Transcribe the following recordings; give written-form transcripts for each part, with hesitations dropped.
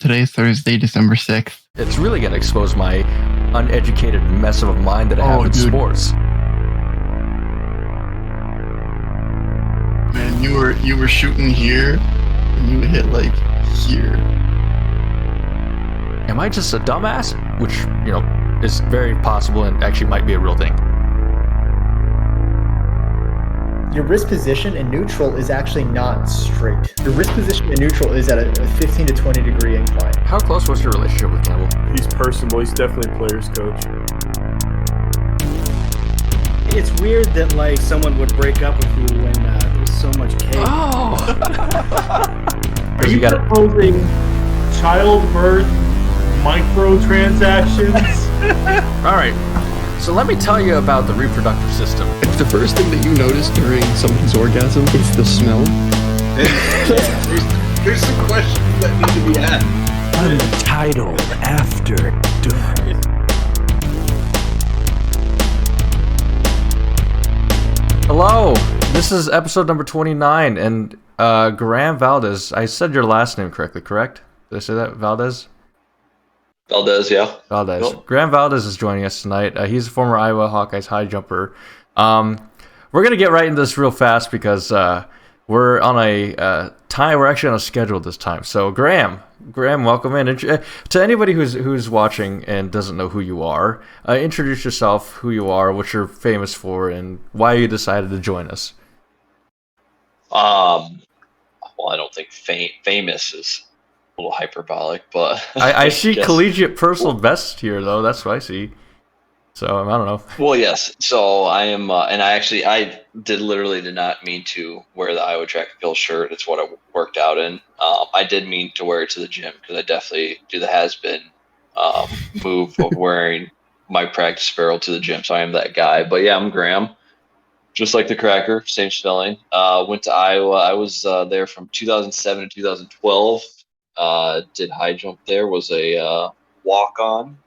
Today's Thursday, December 6th. It's really going to expose my uneducated mess of a mind that I have in sports. Man, you were shooting here, and you hit like here. Am I just a dumbass? Which, is very possible and actually might be a real thing. Your wrist position in neutral is actually not straight. Your wrist position in neutral is at a 15 to 20 degree incline. How close was your relationship with Campbell? He's personable. He's definitely a player's coach. It's weird that someone would break up with you when there's so much cake. Oh! Are you proposing childbirth microtransactions? All right. So let me tell you about the reproductive system. If the first thing that you notice during someone's orgasm is the smell, there's some questions that need to be asked. Untitled After Dark. Hello, this is episode number 29, and Graham Valdes. I said your last name correctly, correct? Did I say that? Valdes? Valdes, yeah. Valdes. Nope. Graham Valdes is joining us tonight. He's a former Iowa Hawkeyes high jumper. We're going to get right into this real fast because we're on a time. We're actually on a schedule this time. So, Graham, welcome in. To anybody who's watching and doesn't know who you are, introduce yourself, who you are, what you're famous for, and why you decided to join us. Well, I don't think famous is a little hyperbolic, but I see collegiate personal best here, though. That's what I see. So I don't know. Well, yes. So I am, and I did not mean to wear the Iowa track and field shirt. It's what I worked out in. I did mean to wear it to the gym because I definitely do the has-been move of wearing my practice apparel to the gym. So I am that guy. But yeah, I'm Graham, just like the cracker, same spelling. Went to Iowa. I was there from 2007 to 2012. Did high jump there. Was a walk-on.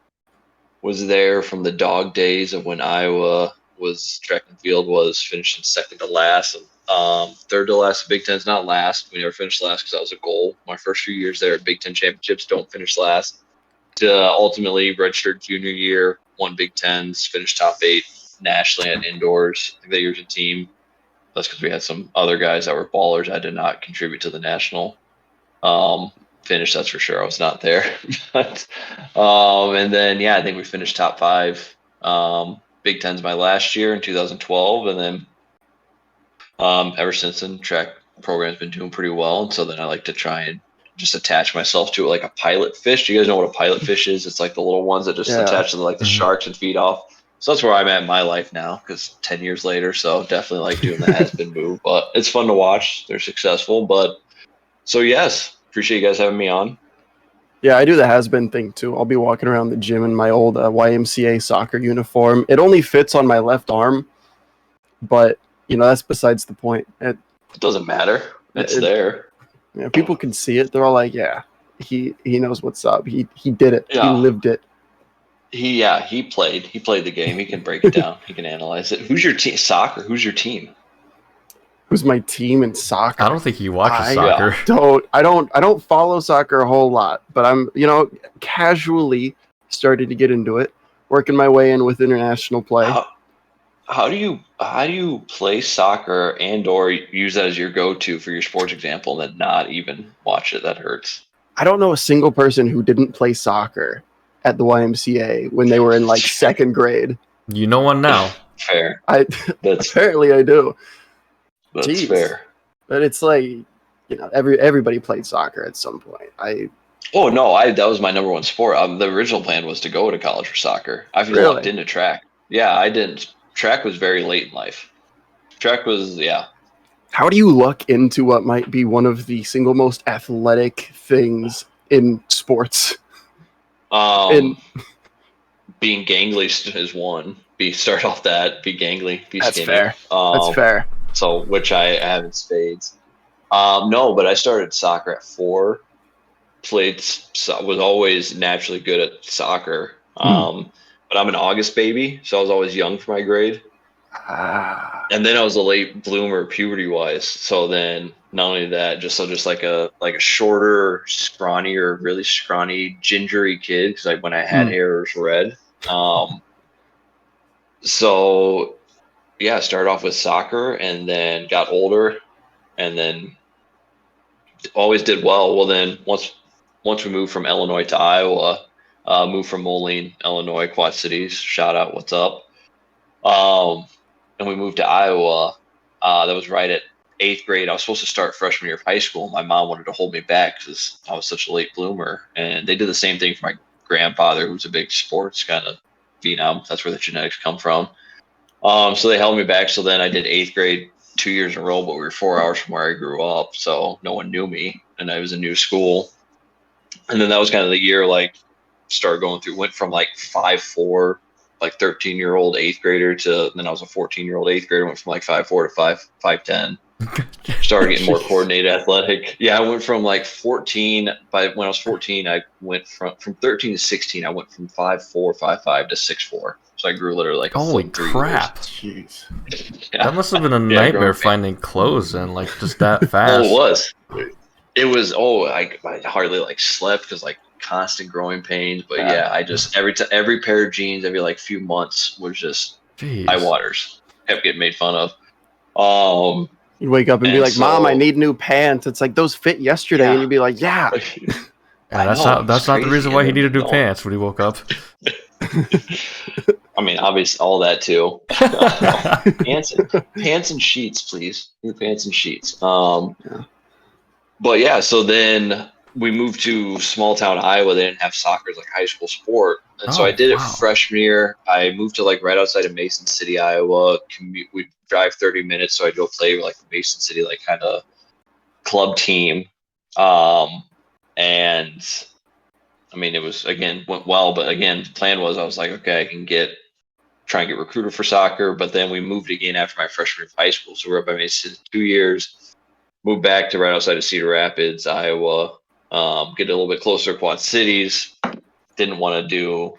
Was there from the dog days of when Iowa was track and field was finishing second to last, third to last. Big Ten's not last. We never finished last because that was a goal. My first few years there at Big Ten championships, don't finish last. To ultimately redshirt junior year, won Big Tens, finished top 8 nationally at indoors. I think that year's a team. That's because we had some other guys that were ballers. I did not contribute to the national finish, that's for sure. I was not there. But, and then, I think we finished top 5. Big Ten's my last year in 2012. And then ever since then, track program's been doing pretty well. And so then I like to try and just attach myself to it like a pilot fish. Do you guys know what a pilot fish is? It's like the little ones that just attach to the sharks and feed off. So that's where I'm at in my life now, because 10 years later. So definitely like doing the has-been move. But it's fun to watch. They're successful. But so, yes. Appreciate you guys having me on. Yeah, I do the has-been thing too. I'll be walking around the gym in my old YMCA soccer uniform. It only fits on my left arm, but that's besides the point. It doesn't matter. It's there. Yeah, people can see it. They're all like, "Yeah, he knows what's up. He did it. Yeah. He lived it." He played. He played the game. He can break it down. He can analyze it. Who's your team? Soccer. Who's your team? Who's my team in soccer? I don't think he watches soccer. I don't follow soccer a whole lot, but I'm, casually starting to get into it, working my way in with international play. How do you play soccer and or use that as your go-to for your sports example and then not even watch it? That hurts. I don't know a single person who didn't play soccer at the YMCA when they were in second grade. You know one now. Fair. Apparently I do. That's fair. But it's everybody played soccer at some point. That was my number one sport. The original plan was to go to college for soccer. I've lucked into track. Yeah, I didn't. Track was very late in life. Track was, How do you luck into what might be one of the single most athletic things in sports? Being gangly is one. Start off that. Be gangly. Be That's skinny. Fair. That's fair. So, which I have in spades. No, but I started soccer at 4. Was always naturally good at soccer. But I'm an August baby, so I was always young for my grade. And then I was a late bloomer puberty wise. So then not only that, just like a shorter, scrawnier, really scrawny, gingery kid. Because like when I had hair, it was red. So yeah, I started off with soccer and then got older, and then always did well. Well, then once we moved from Illinois to Iowa, moved from Moline, Illinois, Quad Cities. Shout out, what's up? And we moved to Iowa. That was right at 8th grade. I was supposed to start freshman year of high school. My mom wanted to hold me back because I was such a late bloomer. And they did the same thing for my grandfather, who's a big sports kind of phenom. That's where the genetics come from. So they held me back. So then I did 8th grade 2 years in a row, but we were 4 hours from where I grew up. So no one knew me. And I was a new school. And then that was kind of the year, like, started going through, went from like 5'4", like 13-year-old 8th grader to then I was a 14-year-old 8th grader, went from like 5'4" to 5'10". Started getting more coordinated, athletic. Yeah, I went from like 14. When I was 14, I went from 13 to 16. I went from 5'4", 5'5" to 6'4". So I grew literally like a Holy foot in 3 crap! years. Jeez. Yeah. That must have been a nightmare finding clothes and like just that fast. Oh, it was. It was. Oh, I hardly like slept because like constant growing pains. But yeah, I just every pair of jeans every like few months was just high waters. Kept getting made fun of. You'd wake up and be like, so, "Mom, I need new pants." It's like, "Those fit yesterday," and you'd be like, "Yeah." Yeah, that's not the reason why he needed new pants when he woke up. I mean, obviously, all that too. Pants and sheets, please. New pants and sheets. But yeah, so then we moved to small town Iowa. They didn't have soccer as like high school sport, and so I did it freshman year. I moved to like right outside of Mason City, Iowa. We'd drive 30 minutes, so I'd go play with like the Mason City like kind of club team. And I mean, it was went well, but again, the plan was I was like, okay, I can try and get recruited for soccer. But then we moved again after my freshman year of high school, so we were up by Mason City 2 years. Moved back to right outside of Cedar Rapids, Iowa. Get a little bit closer to Quad Cities. Didn't want to do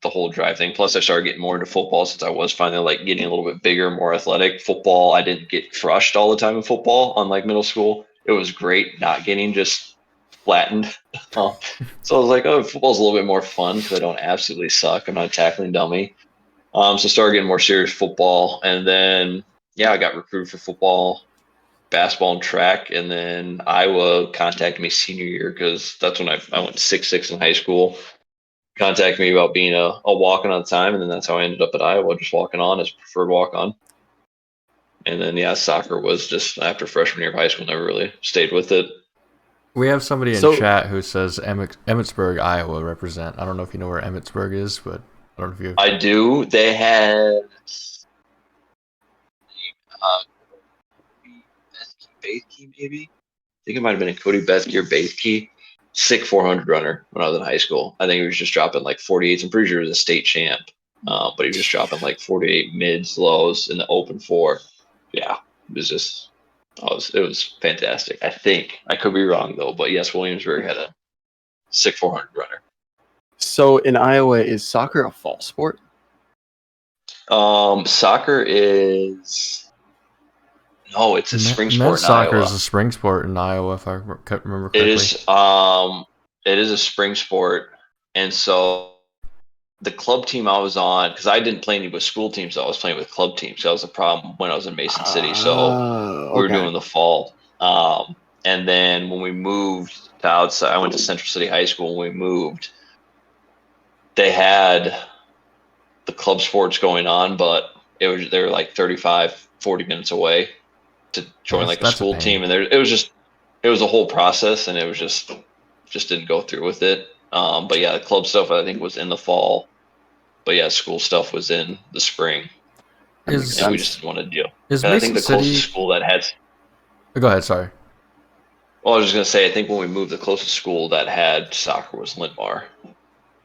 the whole drive thing. Plus, I started getting more into football since I was finally like getting a little bit bigger, more athletic. Football, I didn't get crushed all the time in football, unlike middle school. It was great not getting just flattened. So I was like, oh, football's a little bit more fun because I don't absolutely suck. I'm not a tackling dummy. So started getting more serious football. And then, yeah, I got recruited for football, basketball, and track. And then Iowa contacted me senior year because that's when I went 6'6" in high school. Contacted me about being a walk-on at the time, and then that's how I ended up at Iowa, just walking on as preferred walk-on. And then, yeah, soccer was just after freshman year of high school, never really stayed with it. We have somebody in chat who says Emmitsburg, Iowa represent. I don't know if you know where Emmitsburg is, but I don't know if you. I do. They had Bathke, maybe. I think it might have been a Cody Bethke or Bathke. Sick 400 runner when I was in high school. I think he was just dropping like 48s. I'm pretty sure he was a state champ, but he was just dropping like 48 mids, lows in the open 4. Yeah, it was just. It was fantastic. I think I could be wrong though, but yes, Williamsburg had a sick 400 runner. So in Iowa, is soccer a fall sport? Soccer is no, it's a spring sport. Men's soccer is a spring sport in Iowa, if I remember correctly. It is. It is a spring sport, and so the club team I was on, because I didn't play any with school teams, so I was playing with club teams. So that was a problem when I was in Mason City. So we were doing the fall. And then when we moved to outside, I went to Central City High School. When we moved, they had the club sports going on, but they were like 35, 40 minutes away to join like a school team. And it was a whole process, and it was just didn't go through with it. But yeah, the club stuff I think was in the fall. But yeah, school stuff was in the spring. And we just didn't want to deal. I think the closest school that had. Go ahead, sorry. Well, I was just gonna say, I think when we moved, the closest school that had soccer was Lindmar.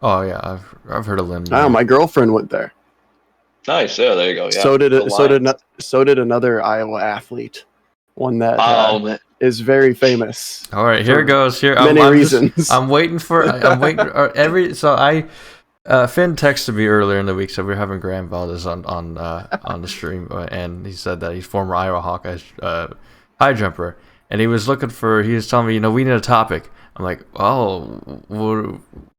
Oh yeah, I've heard of Lindmar. Oh, my girlfriend went there. Nice. Yeah, there you go. Yeah. So did another Iowa athlete, one that is very famous. All right, here it goes. Many reasons. I'm waiting for Finn texted me earlier in the week, said we were having Graham Valdes on the stream, and he said that he's former Iowa Hawkeyes high jumper, and he was telling me, we need a topic. I'm like,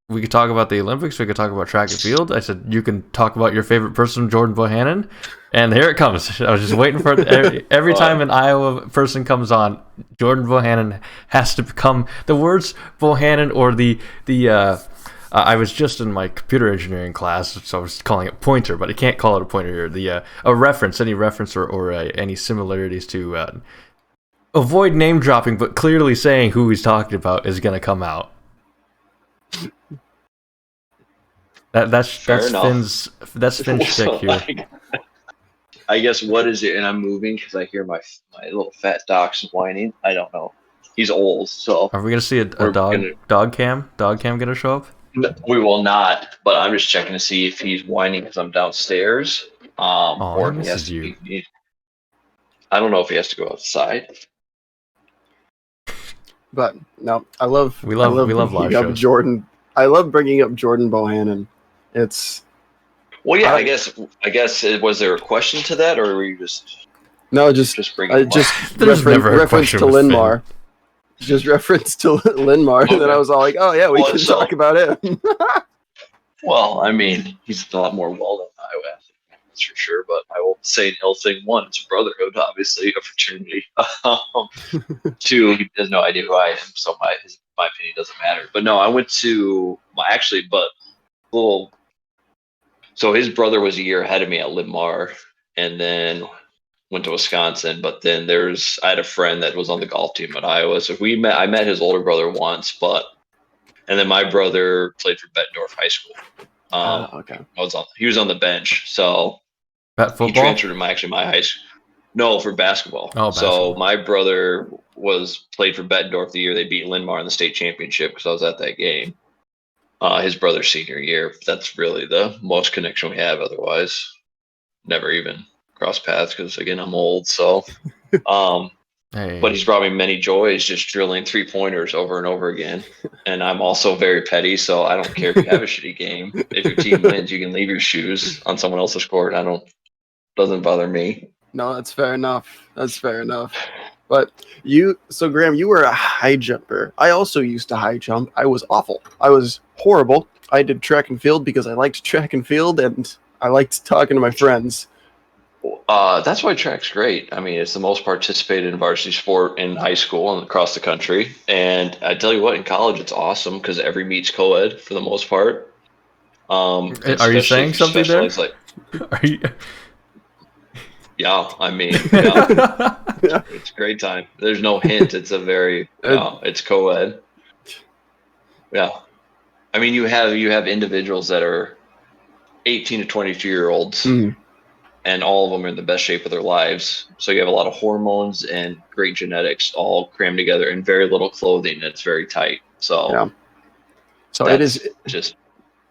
we could talk about the Olympics, we could talk about track and field. I said, you can talk about your favorite person, Jordan Bohannon, and here it comes. I was just waiting for it. Every time an Iowa person comes on, Jordan Bohannon has to become the words Bohannon or the I was just in my computer engineering class, so I was calling it pointer, but I can't call it a pointer here. A reference, any reference or any similarities to avoid name dropping, but clearly saying who he's talking about is going to come out. That's Finn's shtick here. I guess what is it? And I'm moving because I hear my little fat dachshund whining. I don't know. He's old, so. Are we going to see a dog cam? Dog cam going to show up? No, we will not, but I'm just checking to see if he's whining because I'm downstairs. Or he has to be, I don't know if he has to go outside. But no, I love live shows. Jordan. I love bringing up Jordan Bohannon. It's well, yeah. I guess was there a question to that, or were you just bringing reference to Linmar. Just reference to Linmar, okay. And then I was all like, "Oh yeah, we can talk about him." Well, I mean, he's a lot more well-known Iowa athlete, that's for sure. But I will say an ill thing: one, it's a brotherhood, obviously, a fraternity. Two, he has no idea who I am, so my opinion doesn't matter. But no, I went to So his brother was a year ahead of me at Linmar, and then went to Wisconsin. But then I had a friend that was on the golf team at Iowa, so I met his older brother once, and then my brother played for Bettendorf High School. Okay. He was on the bench, so he transferred to my high school. No, for basketball. Oh, basketball. So my brother played for Bettendorf the year they beat Linmar in the state championship because I was at that game. His brother's senior year. That's really the most connection we have. Otherwise, never even cross paths because, again, I'm old. So, but he's brought me many joys just drilling 3-pointers over and over again. And I'm also very petty, so I don't care if you have a shitty game. If your team wins, you can leave your shoes on someone else's court. Doesn't bother me. No, that's fair enough. But Graham, you were a high jumper. I also used to high jump. I was awful. I was horrible. I did track and field because I liked track and field and I liked talking to my friends. That's why track's great. I mean, it's the most participated in varsity sport in high school and across the country. And I tell you what, in college, it's awesome because every meet's co-ed for the most part. Are you saying something there? Are you... Yeah, I mean, yeah. It's a great time. There's no hint. It's it's co-ed. Yeah. I mean, you have individuals that are 18 to 22-year-olds, and all of them are in the best shape of their lives. So you have a lot of hormones and great genetics all crammed together in very little clothing. And it's very tight. So, yeah. So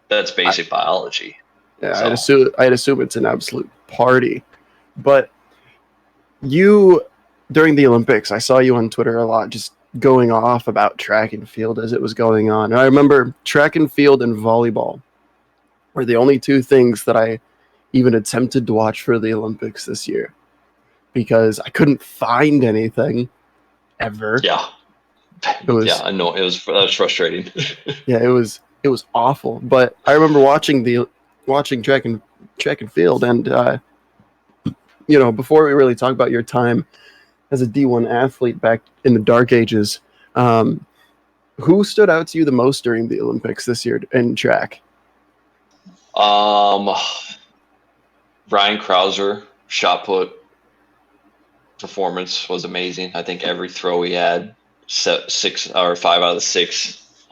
that's basic biology. Yeah, so. I'd assume it's an absolute party. But during the Olympics, I saw you on Twitter a lot just going off about track and field as it was going on. And I remember track and field and volleyball were the only two things that I even attempted to watch for the Olympics this year because I couldn't find anything ever. Yeah. I know. That was frustrating. Yeah, it was awful. But I remember watching track and field and before we really talk about your time as a D1 athlete back in the dark ages, who stood out to you the most during the Olympics this year in track? Ryan Krauser shot put performance was amazing. I think every throw he had, 5 out of the 6,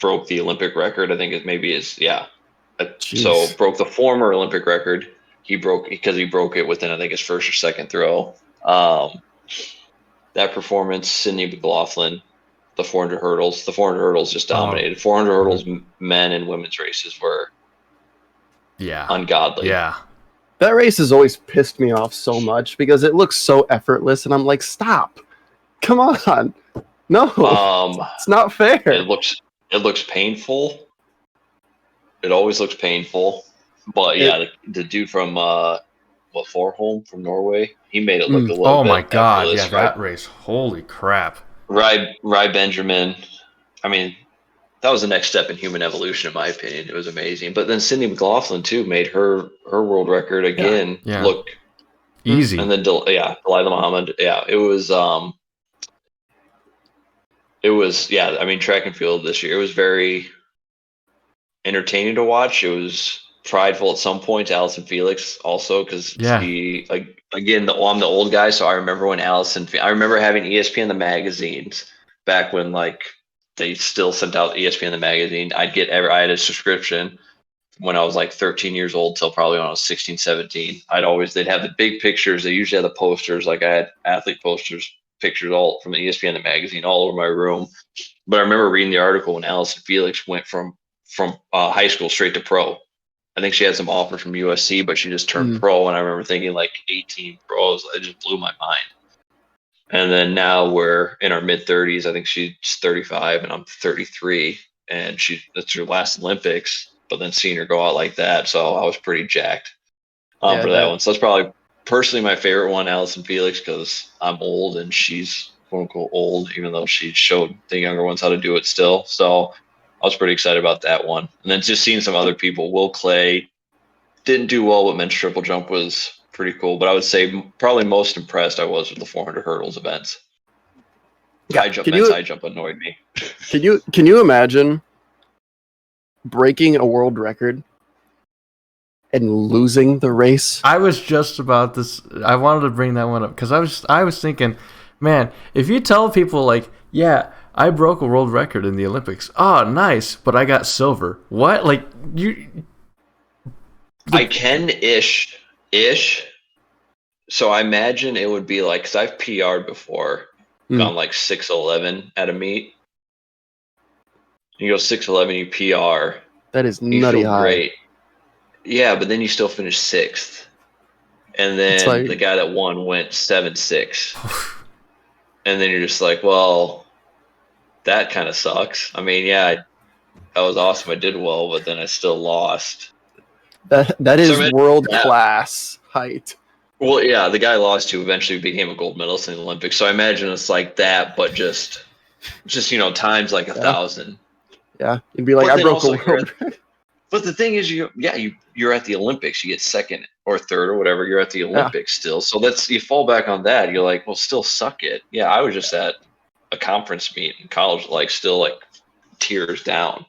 broke the Olympic record. I think it maybe is so broke the former Olympic record. He broke it within, I think, his first or second throw. That performance, Sydney McLaughlin, the 400 hurdles. The 400 hurdles just dominated. 400 hurdles, men and women's races were ungodly. Yeah. That race has always pissed me off so much because it looks so effortless, and I'm like, stop. Come on. No, it's not fair. It looks painful. It always looks painful. But yeah, the dude from Forholm from Norway, he made it look a little Oh bit my god, effortless, yeah, that race. Holy crap. Ry Benjamin, I mean, that was the next step in human evolution, in my opinion. It was amazing. But then Cindy McLaughlin, too, made her world record again look easy. And then, Delilah Muhammad, it was, I mean, track and field this year, it was very entertaining to watch. It was prideful at some points. Allison Felix also, because she, like, again, I'm the old guy, so I remember when I remember having ESPN the magazines back when, like, they still sent out ESPN the magazine. I had a subscription when I was like 13 years old till probably when I was 16, 17. They'd have the big pictures. They usually had the posters. Like I had athlete posters, pictures all from the ESPN the magazine all over my room. But I remember reading the article when Allison Felix went from high school straight to pro. I think she had some offers from USC, but she just turned pro. And I remember thinking like 18 pros. It just blew my mind. And then now we're in our mid 30s. I think she's 35 and I'm 33, and that's her last Olympics. But then seeing her go out like that, so I was pretty jacked for that one. So that's probably personally my favorite one, Allison Felix, because I'm old and she's quote unquote old, even though she showed the younger ones how to do it still. So I was pretty excited about that one. And then just seeing some other people, Will Clay didn't do well, but men's triple jump was pretty cool. But I would say probably most impressed I was with the 400 hurdles events. High jump annoyed me. Can you imagine breaking a world record and losing the race? I was just about this. I wanted to bring that one up because I was thinking, man, if you tell people like, yeah, I broke a world record in the Olympics. Oh, nice, but I got silver. What? Like you? I can ish. So I imagine it would be like, because I've PR'd before, gone like 6'11" at a meet. You go 6'11", you PR. That is nutty high. Great. Yeah, but then you still finish 6th. And then the guy that won went 7'6". And then you're just like, well, that kind of sucks. I mean, yeah, that was awesome. I did well, but then I still lost. That is world class height. Well, yeah, the guy lost who eventually became a gold medalist in the Olympics. So I imagine it's like that, but just times like 1,000. Yeah, you'd be like, I broke a world record. But the thing is, you're at the Olympics. You get second or third or whatever. You're at the Olympics still. So you fall back on that. You're like, well, still suck it. Yeah, I was just at a conference meet in college, like still like tears down.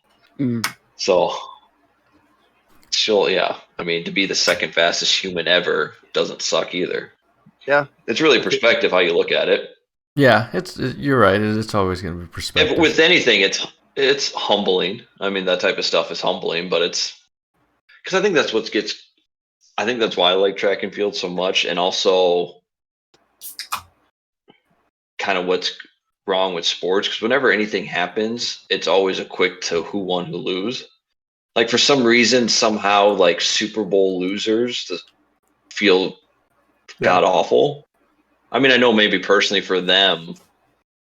So still, yeah. I mean, to be the second fastest human ever doesn't suck either. Yeah, it's really perspective how you look at it. Yeah, you're right. It's always going to be perspective. With anything, it's humbling. I mean, that type of stuff is humbling, but it's because I think that's I think that's why I like track and field so much, and also kind of what's wrong with sports. Because whenever anything happens, it's always a quick to who won, who lose. Like for some reason, somehow, like Super Bowl losers feel god awful. I mean, I know maybe personally for them,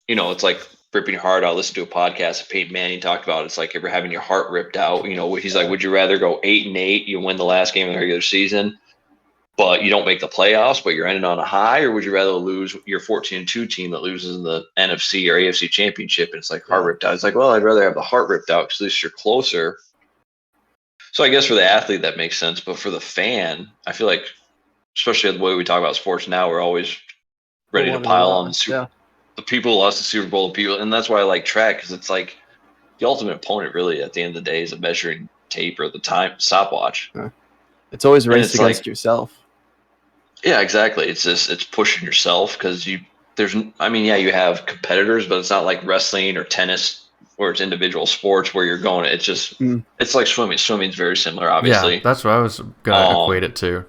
it's like ripping your heart out. Listen to a podcast that Peyton Manning talked about. It's like you're having your heart ripped out. He's like, would you rather go 8-8, you win the last game of the regular season, but you don't make the playoffs, but you're ending on a high, or would you rather lose your 14-2 team that loses in the NFC or AFC championship? And it's like heart ripped out. It's like, well, I'd rather have the heart ripped out because at least you're closer. So I guess for the athlete that makes sense, but for the fan, I feel like, especially the way we talk about sports now, we're always ready to pile on the people who lost the Super Bowl, and that's why I like track, because it's like the ultimate opponent. Really, at the end of the day, is a measuring tape or the time stopwatch. It's always a race against yourself. Yeah, exactly. It's pushing yourself because you have competitors, but it's not like wrestling or tennis where it's individual sports where you're going. It's just it's like swimming. Swimming's very similar, obviously. Yeah, that's what I was gonna equate it to.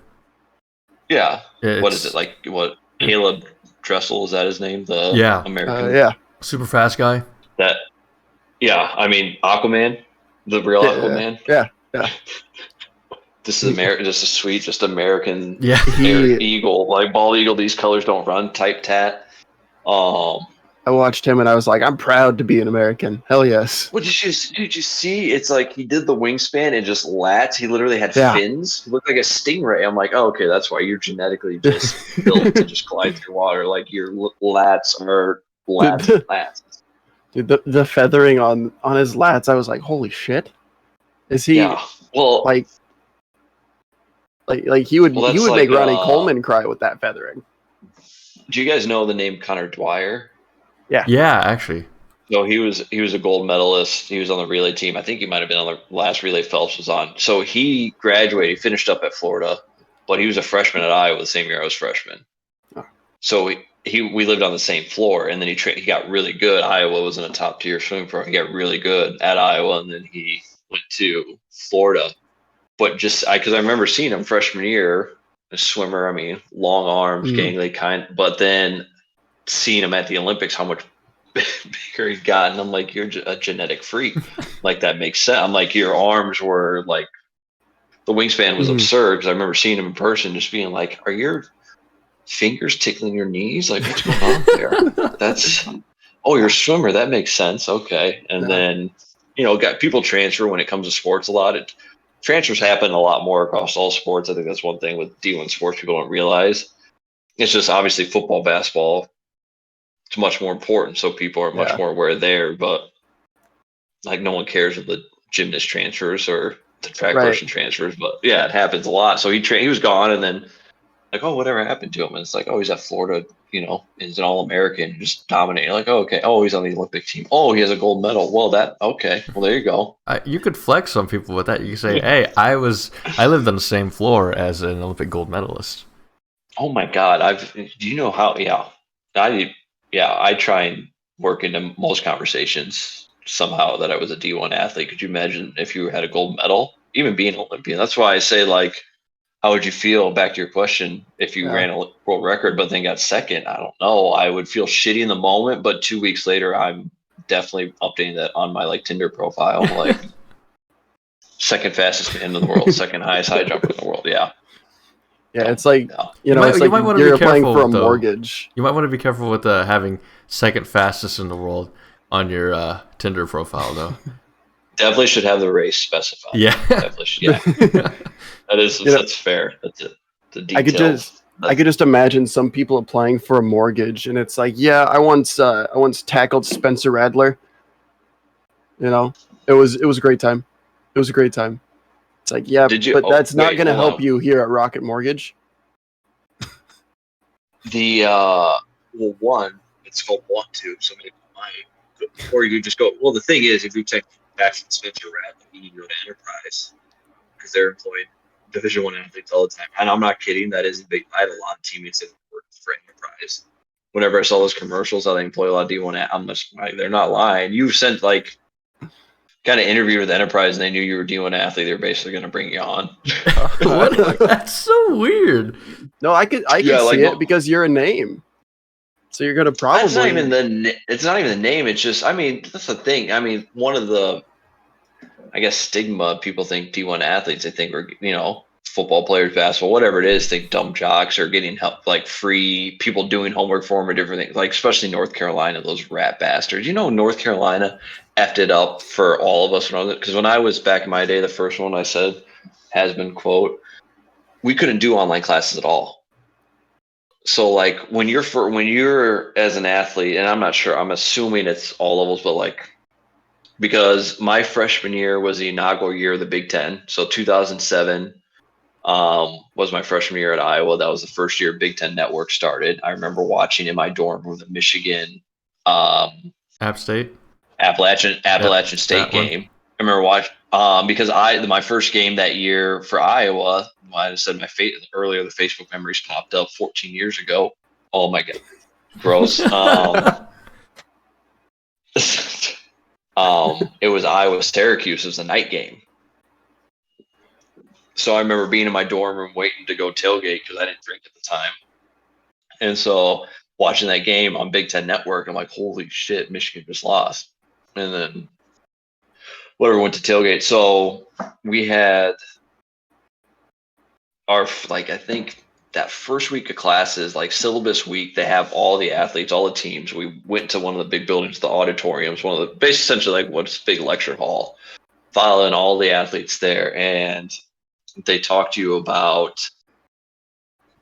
Yeah. What is it like? What Caleb Dressel, is that his name? The American, super fast guy. I mean Aquaman, the real Aquaman. Yeah. This is just a sweet, just American Yeah. eagle, like bald eagle. These colors don't run type tat. I I watched him and I was like, I'm proud to be an American. Hell yes. What did you see? It's like he did the wingspan and just lats. He literally had Yeah. fins. He looked like a stingray. I'm like, oh, okay, that's why you're genetically just built to just glide through water. Like your lats are lats. Dude, the feathering on his lats, I was like, holy shit. Is he like he would make Ronnie Coleman cry with that feathering. Do you guys know the name Connor Dwyer? Yeah, actually. So he was a gold medalist. He was on the relay team. I think he might have been on the last relay Phelps was on. So he graduated, he finished up at Florida, but he was a freshman at Iowa the same year I was freshman. Oh. So we lived on the same floor, and then he got really good. Iowa was in a top tier swimming program. He got really good at Iowa, and then he went to Florida. But just because I remember seeing him freshman year, a swimmer. I mean, long arms, gangly kind. But then seeing him at the Olympics, how much bigger he got, and I'm like, you're a genetic freak. Like that makes sense. I'm like, your arms were like, the wingspan was absurd. Because I remember seeing him in person, just being like, are your fingers tickling your knees? Like, what's going on there? You're a swimmer. That makes sense. Okay. And then, got people transfer when it comes to sports a lot. Transfers happen a lot more across all sports. I think that's one thing with D1 sports people don't realize. It's just obviously football, basketball, it's much more important. So people are much more aware there, but like no one cares if the gymnast transfers or the track person transfers. But yeah, it happens a lot. So he was gone, and then like, oh, whatever happened to him? And it's like, oh, he's at Florida, he's an All-American, just dominating. Like, oh, okay. Oh, he's on the Olympic team. Oh, he has a gold medal. Well, okay. Well, there you go. You could flex some people with that. You could say, hey, I lived on the same floor as an Olympic gold medalist. Oh my God. Do you know how, I try and work into most conversations somehow that I was a D1 athlete. Could you imagine if you had a gold medal, even being an Olympian? That's why I say, like, how would you feel, back to your question, if you ran a world record but then got second? I don't know. I would feel shitty in the moment, but 2 weeks later, I'm definitely updating that on my Tinder profile. Like, second fastest in the world, second highest high jumper in the world. Yeah. Yeah, it's like, you're applying for a mortgage. You might want to be careful with having second fastest in the world on your Tinder profile, though. Definitely should have the race specified. Yeah. Definitely should. Yeah. That's fair. That's it. The details. I could just imagine some people applying for a mortgage, and it's like, I once tackled Spencer Radler. It was a great time. It was a great time. It's like, that's not going to help you here at Rocket Mortgage. One, it's called Want To, so or you just go. Well, the thing is, if you take back from Spencer Radler, you need to go to Enterprise because they're employed Division I athletes all the time. And I'm not kidding. That is big. I had a lot of teammates that worked for Enterprise. Whenever I saw those commercials, how they employ a lot of D1, I'm just like, they're not lying. You sent kind of interviewed with Enterprise, and they knew you were a D1 athlete. They're basically going to bring you on. What? That's so weird. No, I could see it because you're a name. So you're going to probably. It's not even the name. It's just, that's the thing. One of the, I guess, stigma, people think D1 athletes, they think we're, football players, basketball, whatever it is, think dumb jocks are getting help, like free people doing homework for them or different things, like especially North Carolina, those rat bastards. North Carolina effed it up for all of us. Because when I was back in my day, the first one I said has been, quote, we couldn't do online classes at all. So like when you're as an athlete, and I'm not sure, I'm assuming it's all levels, but because my freshman year was the inaugural year of the Big Ten. So 2007 was my freshman year at Iowa. That was the first year Big Ten Network started. I remember watching in my dorm room the Michigan App State? Appalachian State game. I remember watching because my first game that year for Iowa, I said earlier, the Facebook memories popped up 14 years ago. Oh my God, gross. It was Iowa Syracuse. It was a night game. So I remember being in my dorm room waiting to go tailgate because I didn't drink at the time. And so watching that game on Big Ten Network, I'm like, holy shit, Michigan just lost. And then went to tailgate. So we had I think that first week of classes, like syllabus week, they have all the athletes, all the teams. We went to one of the big buildings, the auditoriums, one of the basically essentially like what's big lecture hall, following all the athletes there, and they talk to you about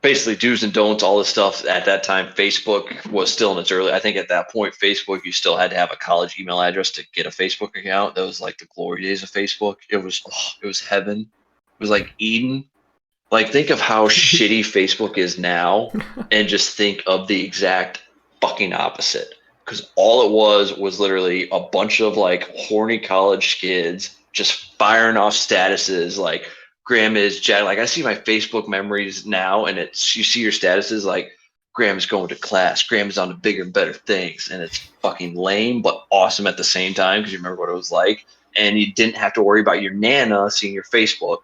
basically do's and don'ts, all this stuff. At that time, Facebook was still in its early. I think at that point, Facebook, you still had to have a college email address to get a Facebook account. That was like the glory days of Facebook. It was heaven. It was like Eden. Like, think of how shitty Facebook is now, and just think of the exact fucking opposite. Because all it was literally a bunch of like horny college kids just firing off statuses like, Graham is Jack. Like, I see my Facebook memories now, and you see your statuses like, Graham's going to class, Graham's on to bigger and better things, and it's fucking lame but awesome at the same time because you remember what it was like, and you didn't have to worry about your nana seeing your Facebook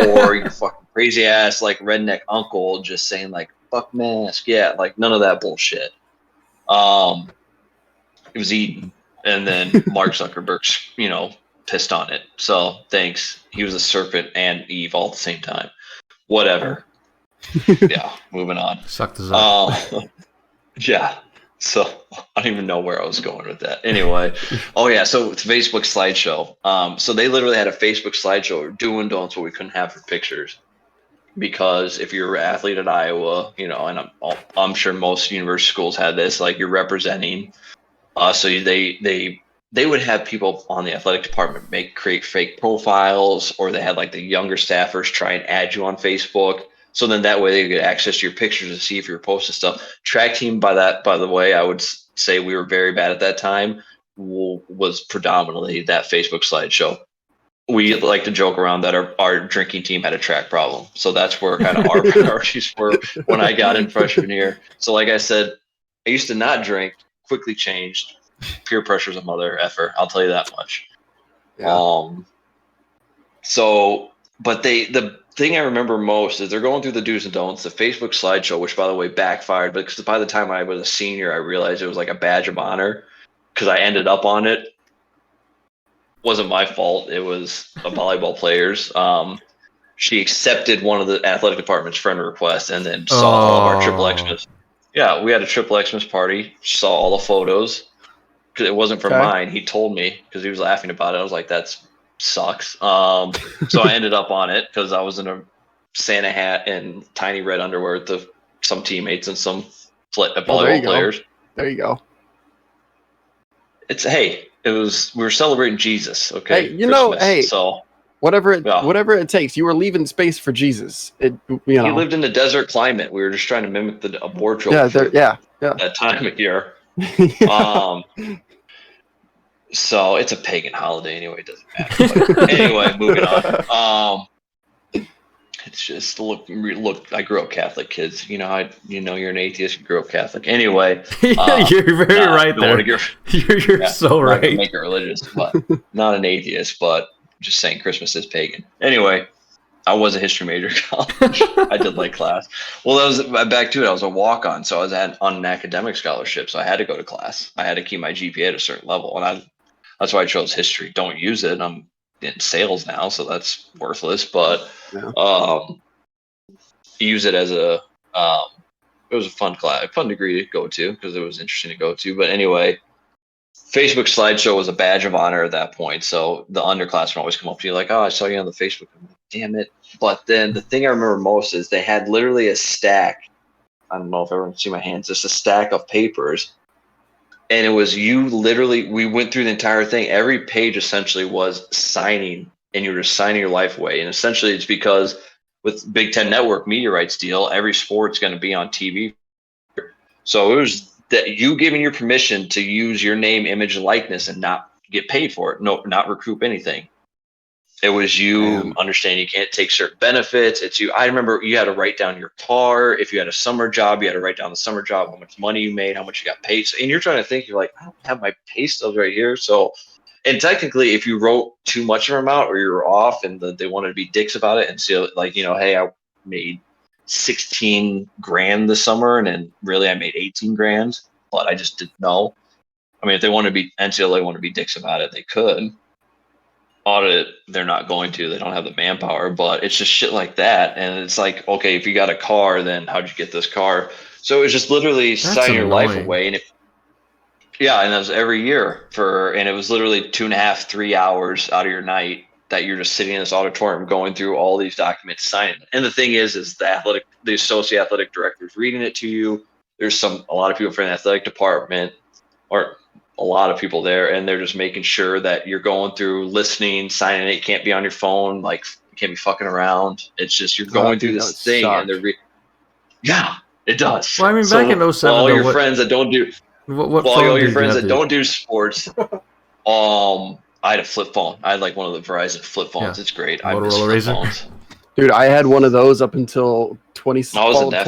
or your fucking crazy ass like redneck uncle just saying like fuck mask, like none of that bullshit. It was Eden, and then Mark Zuckerberg's pissed on it. So thanks. He was a serpent and Eve all at the same time. Whatever. Yeah, moving on. Suck the Zuck. Yeah. So I don't even know where I was going with that. Anyway, so it's Facebook slideshow. So they literally had a Facebook slideshow, do and don'ts, what we couldn't have for pictures. Because if you're an athlete at Iowa, and I'm sure most university schools had this, like you're representing. So they would have people on the athletic department create fake profiles, or they had like the younger staffers try and add you on Facebook. So then that way they could get access to your pictures and see if you're posting stuff. Track team, by the way, I would say we were very bad at that time, was predominantly that Facebook slideshow. We like to joke around that our drinking team had a track problem. So that's where kind of our priorities were when I got in freshman year. So like I said, I used to not drink, quickly changed. Peer pressure is a mother effer. I'll tell you that much. Yeah. But the thing I remember most is they're going through the do's and don'ts, the Facebook slideshow, which by the way backfired, because by the time I was a senior, I realized it was like a badge of honor because I ended up on it. Wasn't my fault. It was a volleyball player's. She accepted one of the athletic department's friend requests and then saw all of our triple Xmas. Yeah, we had a triple Xmas party. Saw all the photos. It wasn't from mine. He told me because he was laughing about it. I was like, that sucks. So I ended up on it because I was in a Santa hat and tiny red underwear with some teammates and some volleyball players. There you go. We were celebrating Jesus. Okay. Hey, Christmas, so whatever it takes. You were leaving space for Jesus. He lived in the desert climate. We were just trying to mimic the wardrobe. That time of year. So it's a pagan holiday anyway. It doesn't matter. But anyway, moving on. It's just look. I grew up Catholic, kids. You're an atheist. You grew up Catholic. Anyway, you're very right there. You're so right. Not gonna make it religious, but not an atheist. But just saying, Christmas is pagan. Anyway, I was a history major in college. I did like class. Well, that was back to it. I was a walk-on, so I was on an academic scholarship, so I had to go to class. I had to keep my GPA at a certain level, and that's why I chose history. Don't use it. I'm in sales now, so that's worthless. But use it as it was a fun degree to go to because it was interesting to go to. But anyway, Facebook slideshow was a badge of honor at that point. So the underclassmen always come up to you like, "Oh, I saw you on the Facebook." I'm like, damn it. But then the thing I remember most is they had literally a stack. I don't know if everyone can see my hands. Just a stack of papers. And it was we went through the entire thing. Every page essentially was signing, and you were just signing your life away. And essentially it's because with Big Ten Network media rights deal, every sport's going to be on TV. So it was that you giving your permission to use your name, image, and likeness and not get paid for it. No, not recoup anything. It was you understanding you can't take certain benefits. It's you. I remember you had to write down your car. If you had a summer job, you had to write down the summer job, how much money you made, how much you got paid. So, and you're trying to think, you're like, I don't have my pay stubs right here. So, and technically, if you wrote too much of an amount or you were off and they wanted to be dicks about it and say, like, hey, I made 16 grand this summer and then really I made 18 grand, but I just didn't know. I mean, if they want to be NCAA want to be dicks about it, they could. audit it, they're not going to. They don't have the manpower, but it's just shit like that. And it's like, okay, if you got a car, then how'd you get this car? So it was just literally signing your life away. And and that was every year and it was literally 2.5, 3 hours out of your night that you're just sitting in this auditorium going through all these documents, signing. And the thing is the associate athletic director is reading it to you. There's a lot of people from the athletic department, or a lot of people there, and they're just making sure that you're going through, listening, signing it. You can't be on your phone, like you can't be fucking around. It's just you're going through this thing, and they're it does. Well, I mean, back in 07, all your friends that don't do all your friends that do? don't do sports, I had a flip phone. I had like one of the Verizon flip phones. Yeah. It's great. I miss flip phones. Dude, I had one of those up until 2017.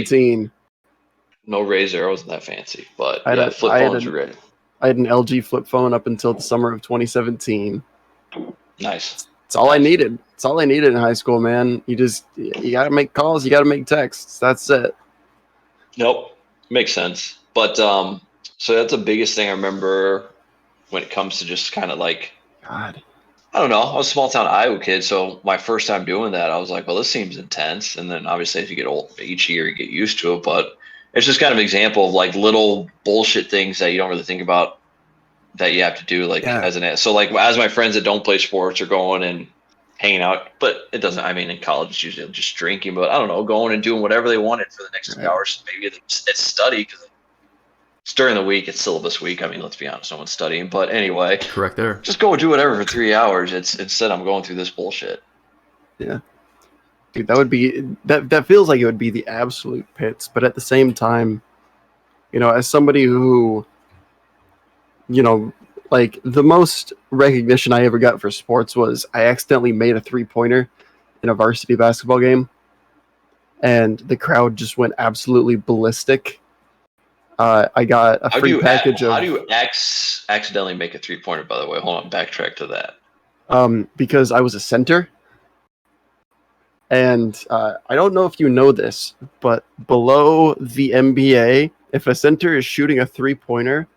Fancy. No Razor. I wasn't that fancy, but flip phones were great. I had an LG flip phone up until the summer of 2017. Nice. It's all I needed. It's all I needed in high school, man. You got to make calls. You got to make texts. That's it. Nope. Makes sense. But so that's the biggest thing I remember when it comes to just kind of like, God, I don't know. I was a small town Iowa kid, so my first time doing that, I was like, well, this seems intense. And then obviously as you get old, each year you get used to it. But it's just kind of an example of like little bullshit things that you don't really think about that you have to do so like as my friends that don't play sports are going and hanging out, but it doesn't, I mean, in college it's usually just drinking, but I don't know, going and doing whatever they wanted for the next 2 hours. Maybe it's study because it's during the week, it's syllabus week. I mean, let's be honest, no one's studying, but anyway, correct there. Just go and do whatever for 3 hours. Instead I'm going through this bullshit. Yeah. Dude, that feels like it would be the absolute pits, but at the same time, as somebody who, like the most recognition I ever got for sports was I accidentally made a 3-pointer in a varsity basketball game, and the crowd just went absolutely ballistic. I got a free package of. How do you accidentally make a 3-pointer? By the way, hold on, backtrack to that. Because I was a center. And I don't know if you know this, but below the NBA, if a center is shooting a 3-pointer,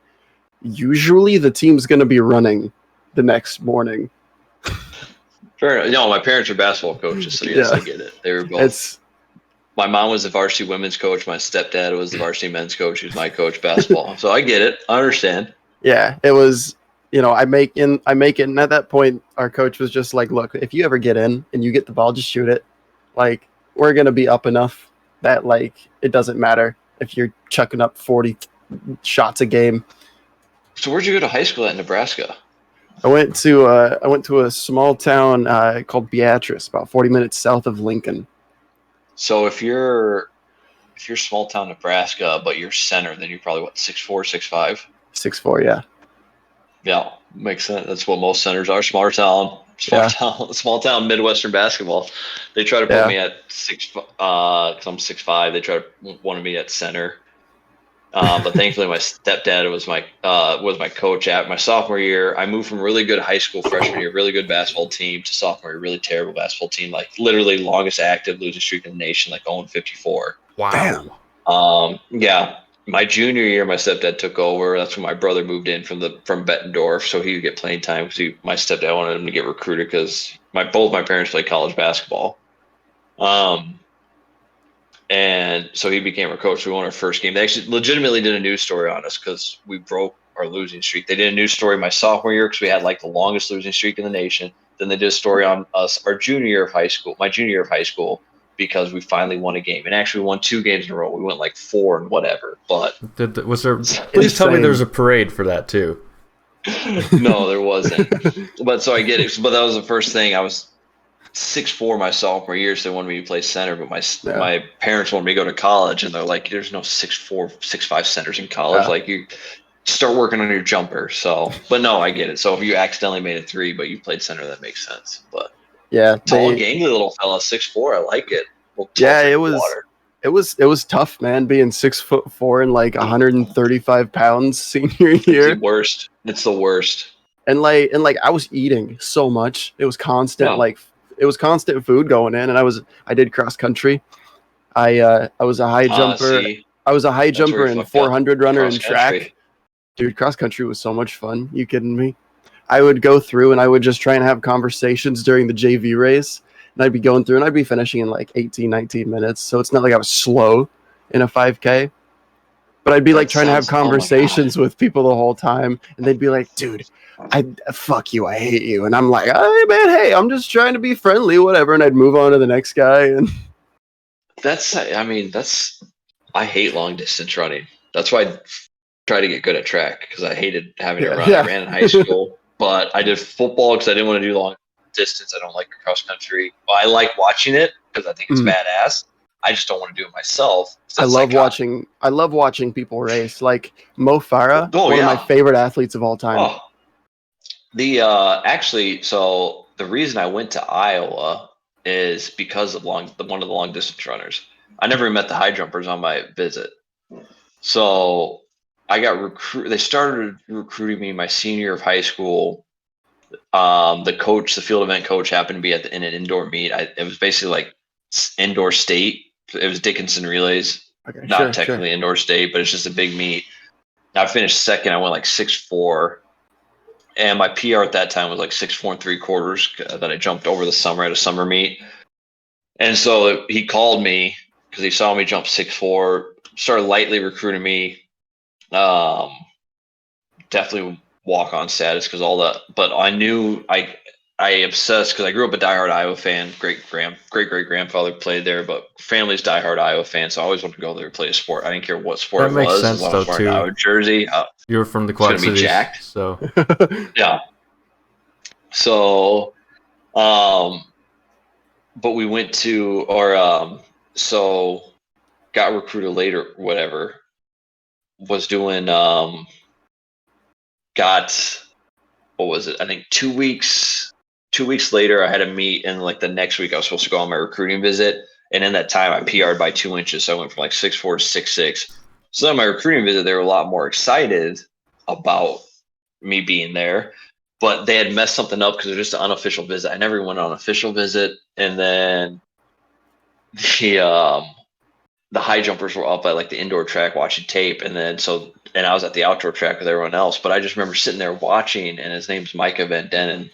usually the team's going to be running the next morning. Fair enough. No, my parents are basketball coaches, so yes, I get it. They were both. My mom was the varsity women's coach. My stepdad was the varsity men's coach. He was my coach basketball. So I get it. I understand. Yeah, it was. I make it, and at that point, our coach was just like, "Look, if you ever get in and you get the ball, just shoot it. Like, we're going to be up enough that, like, it doesn't matter if you're chucking up 40 shots a game." So where'd you go to high school at Nebraska? I went to a small town called Beatrice, about 40 minutes south of Lincoln. So if you're small town Nebraska, but you're center, then you're probably 6'4", 6'5"? 6'4", yeah. Yeah, makes sense. That's what most centers are. Small town Midwestern basketball. They try to put me at 6, because I'm 6'5". They wanted me at center, but thankfully my stepdad was my coach at my sophomore year. I moved from really good high school freshman year, really good basketball team, to sophomore year, really terrible basketball team, like literally longest active losing streak in the nation, like 0-54. Wow. Damn. Yeah. My junior year, my stepdad took over. That's when my brother moved in from Bettendorf, so he would get playing time because my stepdad wanted him to get recruited because both my parents played college basketball. And so he became our coach. We won our first game. They actually legitimately did a news story on us because we broke our losing streak. They did a news story my sophomore year because we had like the longest losing streak in the nation. Then they did a story on us my junior year of high school, because we finally won a game, and actually won 2 games in a row. We went like 4 and whatever. But was there? Please tell me there's a parade for that too. No, there wasn't. But so I get it. But that was the first thing. I was 6'4" my sophomore year, so they wanted me to play center. But my parents wanted me to go to college, and they're like, "There's no 6'4", 6'5" centers in college. Like you start working on your jumper." So, but no, I get it. So if you accidentally made a 3, but you played center, that makes sense. But yeah, tall, gangly little fella, 6'4". I like it. Yeah, it was tough, man, being 6'4" and like 135 pounds senior year. It's the worst. And I was eating so much. It was constant, it was constant food going in. And I did cross country. I was a high jumper. I was a high jumper and 400 runner in track. Dude, cross country was so much fun. You kidding me? I would go through and I would just try and have conversations during the JV race. And I'd be going through and I'd be finishing in like 18, 19 minutes. So it's not like I was slow in a 5K. But I'd be like trying to have conversations with people the whole time. And they'd be like, dude, fuck you. I hate you. And I'm like, hey, man, hey, I'm just trying to be friendly, whatever. And I'd move on to the next guy. And I hate long distance running. That's why I try to get good at track because I hated having to run. Yeah. I ran in high school, but I did football because I didn't want to do long distance. I don't like cross country. Well, I like watching it because I think it's badass. I just don't want to do it myself. I love watching people race. Like Mo Farah, one of my favorite athletes of all time. Oh. So the reason I went to Iowa is because of one of the long distance runners. I never met the high jumpers on my visit. So I got they started recruiting me my senior year of high school. The field event coach happened to be in an indoor meet. It was basically like indoor state. It was Dickinson relays, not technically indoor state, but it's just a big meet. I finished second. I went like 6'4", and my PR at that time was like 6'4 3/4 that I jumped over the summer at a summer meet. And so he called me because he saw me jump 6'4", started lightly recruiting me. Definitely walk on status but I knew I obsessed because I grew up a diehard Iowa fan. Great great grandfather played there, but family's diehard Iowa fan, so I always wanted to go there and play a sport. I didn't care what sport it was. That makes sense though too. Iowa jersey. You were from the Quad Cities, jacked. So yeah. So, but we went to so got recruited later. Whatever was doing. What was it? I think 2 weeks. 2 weeks later, I had a meet, and like the next week, I was supposed to go on my recruiting visit. And in that time, I PR'd by 2 inches, so I went from like 6'4" to 6'6". So on my recruiting visit, they were a lot more excited about me being there, but they had messed something up because it was just an unofficial visit. I never went on an official visit, and then the high jumpers were up at like the indoor track watching tape, and I was at the outdoor track with everyone else. But I just remember sitting there watching, and his name's Micah Van Dennen.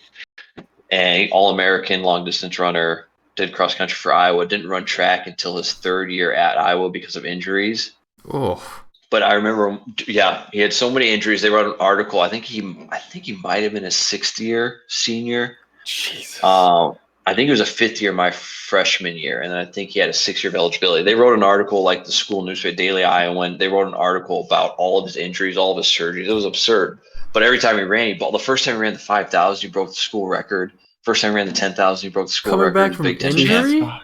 And all-American long-distance runner, did cross-country for Iowa, didn't run track until his third year at Iowa because of injuries. Oh. But I remember, he had so many injuries. They wrote an article. I think he might have been his sixth year senior. Jesus. I think it was a fifth year my freshman year, and then I think he had a 6 year of eligibility. They wrote an article, like the school newspaper, Daily Iowan. They wrote an article about all of his injuries, all of his surgeries. It was absurd. But every time he ran, the first time he ran the 5,000, he broke the school record. First time he ran the 10,000, he broke the school record. Coming back from Big Ten injury? champ.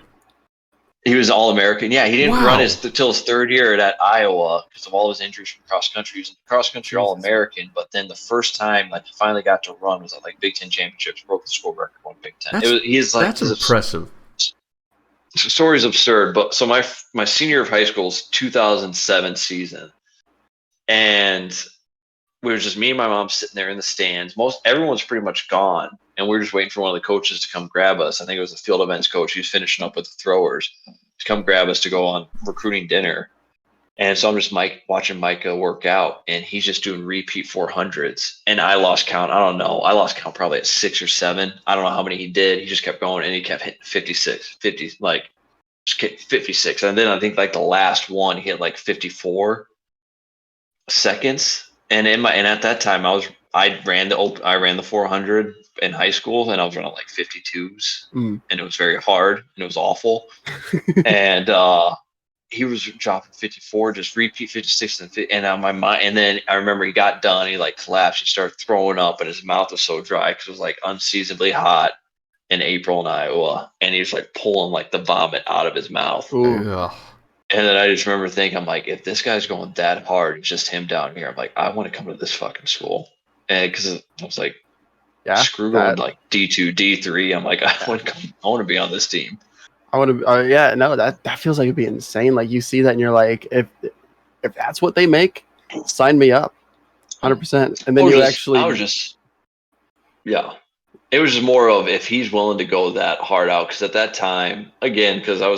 He was All-American. Yeah, he didn't run until his third year at Iowa because of all his injuries from cross country. He was cross country All-American, but then the first time he finally got to run was at Big Ten championships, broke the school record, won Big Ten. That's impressive. The story's absurd. But so my senior year of high school is 2007 season, and we were just me and my mom sitting there in the stands. Everyone's pretty much gone, and we were just waiting for one of the coaches to come grab us. I think it was the field events coach. He was finishing up with the throwers to come grab us to go on recruiting dinner. And so I'm just watching Micah work out, and he's just doing repeat 400s. And I lost count. I don't know. I lost count probably at 6 or 7. I don't know how many he did. He just kept going, and he kept hitting 56. And then I think the last one, he hit 54 seconds. And at that time, I ran the 400 in high school, and I was running 52s, and it was very hard, and it was awful. And he was dropping 54, just repeat 56 and on my mind. And then I remember he got done, he collapsed, he started throwing up, and his mouth was so dry because it was unseasonably hot in April in Iowa, and he was pulling the vomit out of his mouth. Ooh. And then I just remember thinking, if this guy's going that hard, it's just him down here. I'm I want to come to this fucking school. And because I was screw going D2, D3. I'm I want to be on this team. I want to, that feels like it'd be insane. You see that and you're if that's what they make, sign me up 100%. And then it was just more of if he's willing to go that hard out. Because at that time, again, because I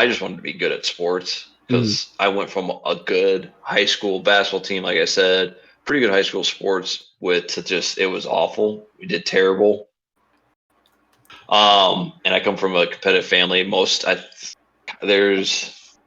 just wanted to be good at sports. Because I went from a good high school basketball team, like I said, pretty good high school sports it was awful. We did terrible. And I come from a competitive family. There's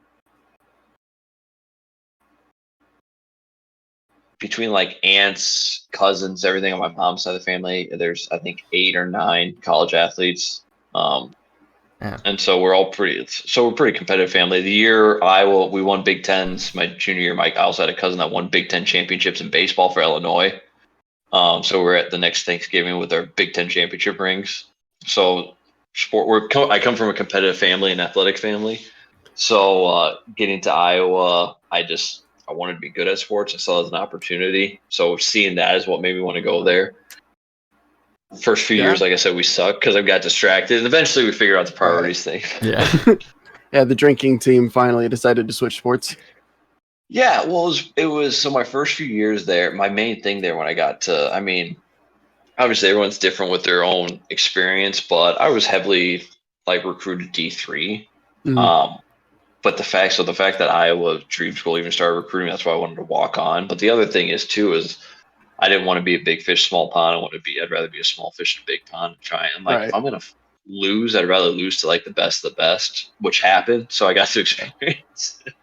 between like aunts, cousins, everything on my mom's side of the family, there's I think 8 or 9 college athletes. And so we're pretty competitive family. The year we won Big Tens, my junior year, I also had a cousin that won Big Ten championships in baseball for Illinois. So we're at the next Thanksgiving with our Big Ten championship rings. So I come from a competitive family, an athletic family. So getting to Iowa, I wanted to be good at sports. I saw it as an opportunity. So seeing that is what made me want to go there. First few years, like I said, we sucked because I got distracted. And eventually we figured out the priorities thing. Yeah. Yeah, the drinking team finally decided to switch sports. Yeah, well, it was so my first few years there, my main thing there when I got to, I mean, obviously everyone's different with their own experience, but I was heavily like recruited D3. But the fact that Iowa Dream School even started recruiting, that's why I wanted to walk on. But the other thing is I didn't want to be a big fish, small pond. I'd rather be a small fish in a big pond and try. I'm like, if I'm going to lose, I'd rather lose to like the best of the best, which happened. So I got to experience it.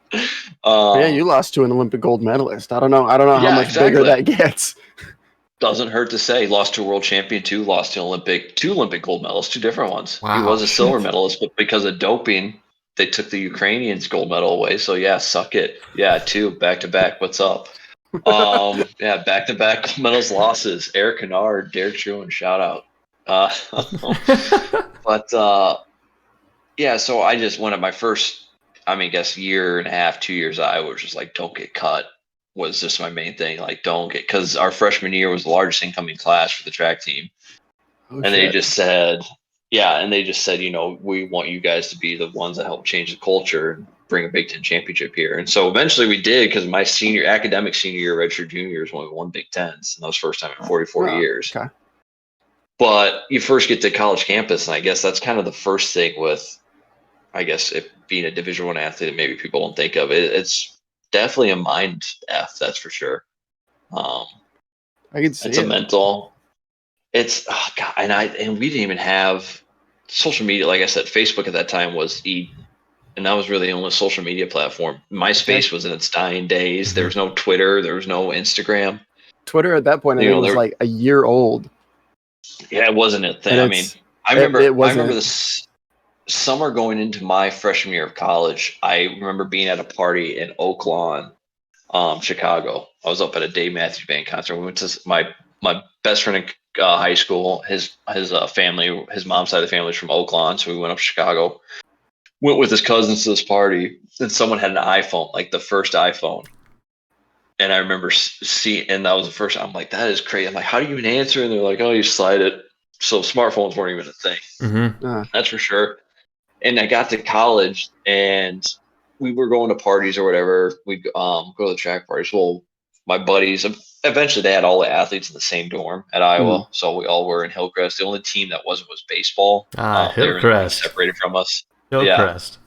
Yeah, you lost to an Olympic gold medalist. I don't know how much bigger that gets. Doesn't hurt to say. Lost to a world champion too. Lost to two Olympic gold medals, 2 different ones. Wow. He was a silver medalist, but because of doping, they took the Ukrainians' gold medal away. So yeah, suck it. Yeah, 2 back to back. What's up? Yeah, back to back gold medals losses. Eric Kennard, Derek Truman, shout out. But yeah, so I just went at my first. Year and a half, 2 years, I was just like, don't get cut was just my main thing. Like, because our freshman year was the largest incoming class for the track team. They just said, we want you guys to be the ones that help change the culture and bring a Big Ten championship here. And so eventually we did, because my academic senior year, redshirt junior year is when we won Big Tens. And that was first time in 44 years. Okay. But you first get to college campus, and I guess that's kind of the first thing with, it being a Division I athlete that maybe people don't think of. It's definitely a mind F, that's for sure. I can see it's a mental. It's and we didn't even have social media. Like I said, Facebook at that time was and that was really the only social media platform. MySpace was in its dying days. There was no Twitter. There was no Instagram. Twitter at that point, I think, was like a year old. Yeah, it wasn't a thing. I remember this summer going into my freshman year of college. I remember being at a party in Oak Lawn, Chicago. I was up at a Dave Matthews Band concert. We went to my best friend in high school. His family, his mom's side of the family is from Oak Lawn, so we went up to Chicago. Went with his cousins to this party, and someone had an iPhone, like the first iPhone. And I remember and that was the first. I'm like, that is crazy. I'm like, how do you even answer? And they're like, oh, you slide it. So smartphones weren't even a thing. Mm-hmm. That's for sure. And I got to college, and we were going to parties or whatever. We'd go to the track parties. Well, my buddies, eventually they had all the athletes in the same dorm at Iowa. So we all were in Hillcrest. The only team that wasn't was baseball. Hillcrest. Separated from us. Hillcrest. Yeah.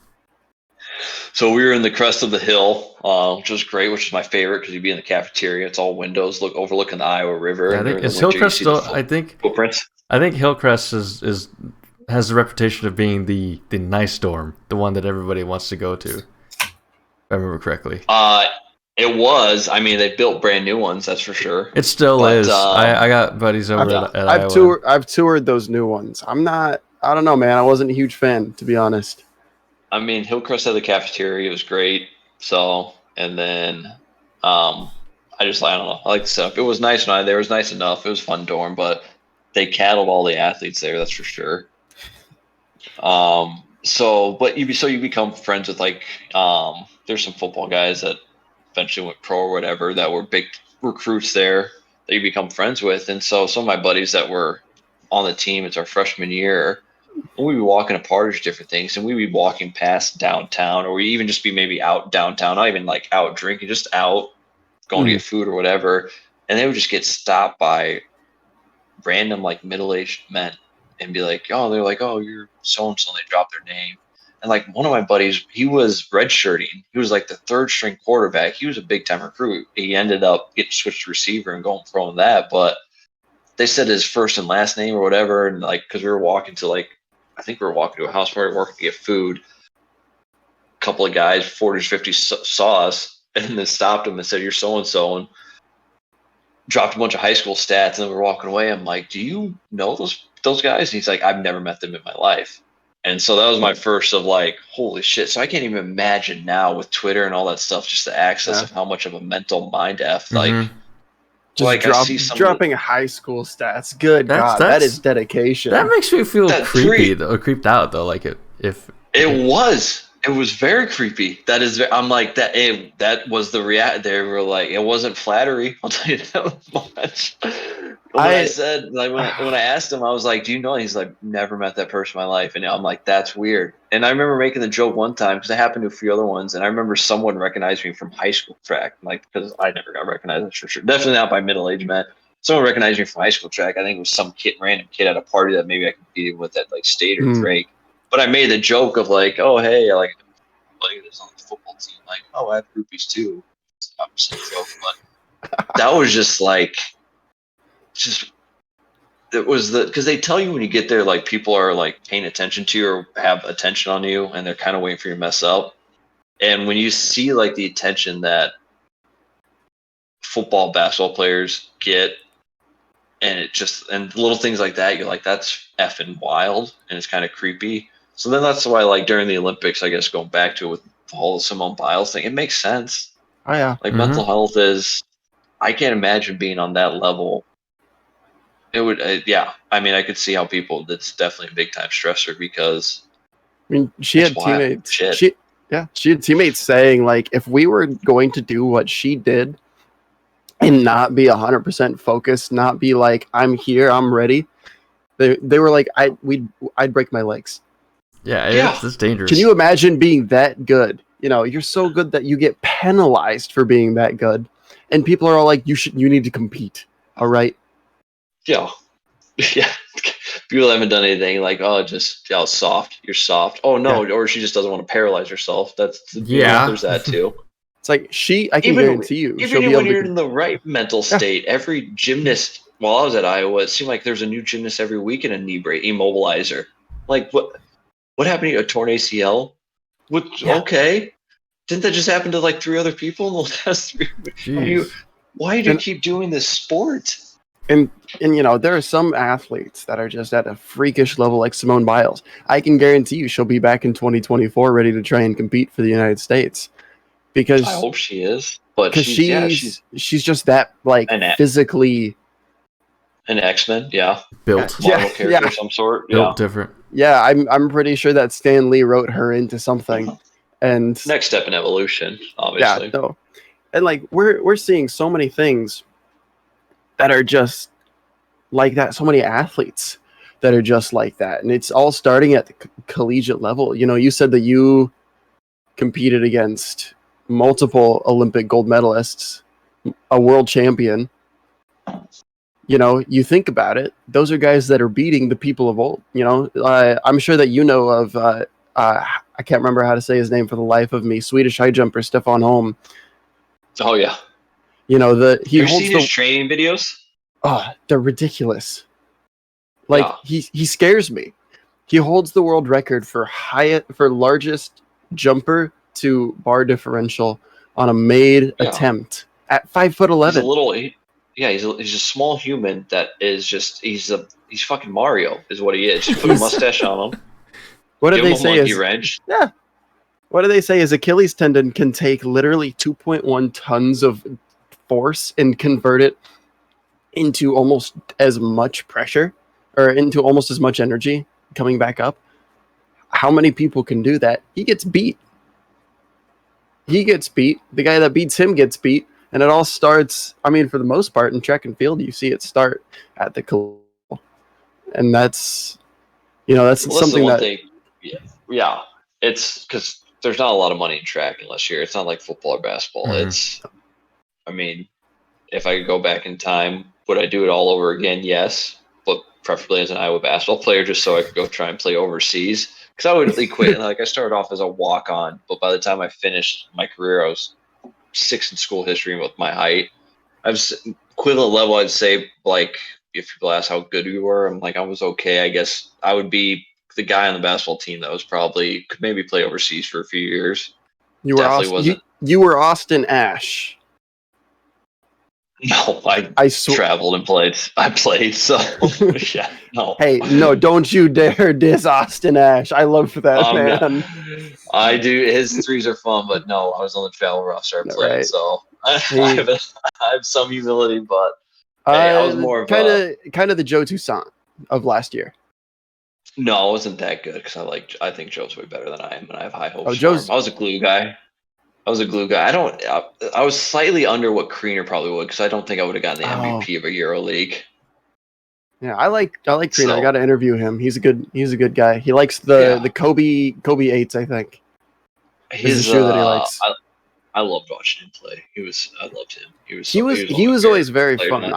So we were in the crest of the hill, which was great, which is my favorite because you'd be in the cafeteria. It's all windows, overlooking the Iowa River. Yeah, I think it's Hillcrest still. Footprints. I think Hillcrest has the reputation of being the nice dorm, the one that everybody wants to go to. If I remember correctly. It was. They built brand new ones. That's for sure. It still is. I got buddies over at Iowa. I've toured those new ones. I don't know, man. I wasn't a huge fan, to be honest. Hillcrest had the cafeteria. It was great. So, and then, I don't know. I like the setup. It was nice. It was nice enough. It was a fun dorm, but they cattled all the athletes there. That's for sure. You become friends with there's some football guys that eventually went pro or whatever that were big recruits there that you become friends with. And so some of my buddies that were on the team, it's our freshman year, and we'd be walking to parties, different things, and we'd be walking past downtown, or we even just be maybe out downtown, not even like out drinking, just out going to get food or whatever. And they would just get stopped by random middle-aged men and be like, oh, they're like, oh, you're so-and-so, and they drop their name. And like one of my buddies, he was redshirting. He was like the third string quarterback. He was a big time recruit. He ended up getting switched to receiver and going pro in that. But they said his first and last name or whatever. And like, because we were walking to I think we were walking to a house party, working to get food. A couple of guys, 40s, 50s saw us and then stopped him and said, "You're so-and-so." And dropped a bunch of high school stats. And then we were walking away. I'm like, "Do you know those guys?" And he's like, "I've never met them in my life." And so that was my first of like, holy shit. So I can't even imagine now with Twitter and all that stuff, just the access of how much of a mental mind F. Like, just I see dropping high school stats. Good God, that is dedication. That makes me feel creeped out though. Like if it was very creepy. That is, I'm like that. That was the react. They were like, it wasn't flattery. I'll tell you that much. I said, like when I asked him, I was like, "Do you know?" He's like, "Never met that person in my life." And I'm like, "That's weird." And I remember making the joke one time because I happened to a few other ones, and I remember someone recognized me from high school track, like because I never got recognized. That's for sure. Definitely not by middle age man. Someone recognized me from high school track. I think it was some random kid at a party that maybe I competed with at like state or Drake. But I made the joke of like, "Oh hey, like play this on the football team." Like, "Oh, I have groupies too." It's obviously a joke, but that was just like. It was because they tell you when you get there, like people are like paying attention to you or have attention on you, and they're kind of waiting for you to mess up. And when you see like the attention that football, basketball players get, and little things like that, you're like, that's effing wild, and it's kind of creepy. So then that's why, like during the Olympics, I guess going back to it with the whole Simone Biles thing, it makes sense. Oh yeah, like mental health is. I can't imagine being on that level. It would, I mean, I could see how that's definitely a big time stressor because. I mean, she had teammates. She had teammates saying like, if we were going to do what she did, and not be 100% focused, not be like, "I'm here, I'm ready," they were like, I'd break my legs. Yeah, it's dangerous. Can you imagine being that good? You know, you're so good that you get penalized for being that good, and people are all like, you need to compete. All right. Yeah. People haven't done anything like, "Oh, soft. You're soft." Oh no, or she just doesn't want to paralyze herself. There's that too. It's like I can guarantee you, even when you're in the right mental state, every gymnast. While I was at Iowa, it seemed like there's a new gymnast every week in a knee brace immobilizer. Like what happened to you? A torn ACL? Okay. Didn't that just happen to like 3 other people in the last 3 weeks? Why do you keep doing this sport? And you know, there are some athletes that are just at a freakish level, like Simone Biles. I can guarantee you she'll be back in 2024 ready to try and compete for the United States. Because I hope she is. But she's just that like physically an X-Men, built character of some sort. Built different. Yeah, I'm pretty sure that Stan Lee wrote her into something. And next step in evolution, obviously. Yeah, no. And like we're seeing so many things that are just like that. So many athletes that are just like that. And it's all starting at the collegiate level. You know, you said that you competed against multiple Olympic gold medalists, a world champion. You know, you think about it, those are guys that are beating the people of old. You know, I'm sure that you know of, I can't remember how to say his name for the life of me, Swedish high jumper Stefan Holm. Oh, yeah. You know, have you seen his training videos? Oh, they're ridiculous. Like, he scares me. He holds the world record for largest jumper to bar differential on a made attempt at 5'11". He's a small human that is just he's fucking Mario is what he is. Just put a mustache on him. What do they say? What do they say? His Achilles tendon can take literally 2.1 tons of force and convert it into almost as much pressure or into almost as much energy coming back up. How many people can do that? He gets beat. The guy that beats him gets beat. And it all starts, I mean, for the most part in track and field, you see it start at the collegiate level. And that's, you know, that's something that... Yeah. It's because there's not a lot of money in track unless it's not like football or basketball. Mm-hmm. I mean, if I could go back in time, would I do it all over again? Yes. But preferably as an Iowa basketball player, just so I could go try and play overseas. Because I would quit. Like, I started off as a walk-on, but by the time I finished my career, I was 6th in school history with my height. I was equivalent level, I'd say, like, if people ask how good we were, I'm like, I was okay. I guess I would be the guy on the basketball team that was probably could maybe play overseas for a few years. You were you were Austin Ash. No, I traveled and played. I played, so yeah, no. Hey, no, don't you dare diss Austin Ash. I love that man. I do. His threes are fun, but no, I was on the travel roster I played, right. So I have some humility, but hey, I was more of kind of the Joe Toussaint of last year. No, I wasn't that good because I think Joe's way better than I am, and I have high hopes. I was a glue guy. I was slightly under what Kriener probably would because I don't think I would have gotten the MVP of a Euro League. Yeah, I like Kriener. So, I got to interview him. He's a good guy. He likes the Kobe 8s, I think. His shoe that he likes. I loved watching him play. I loved him. He was always very fun.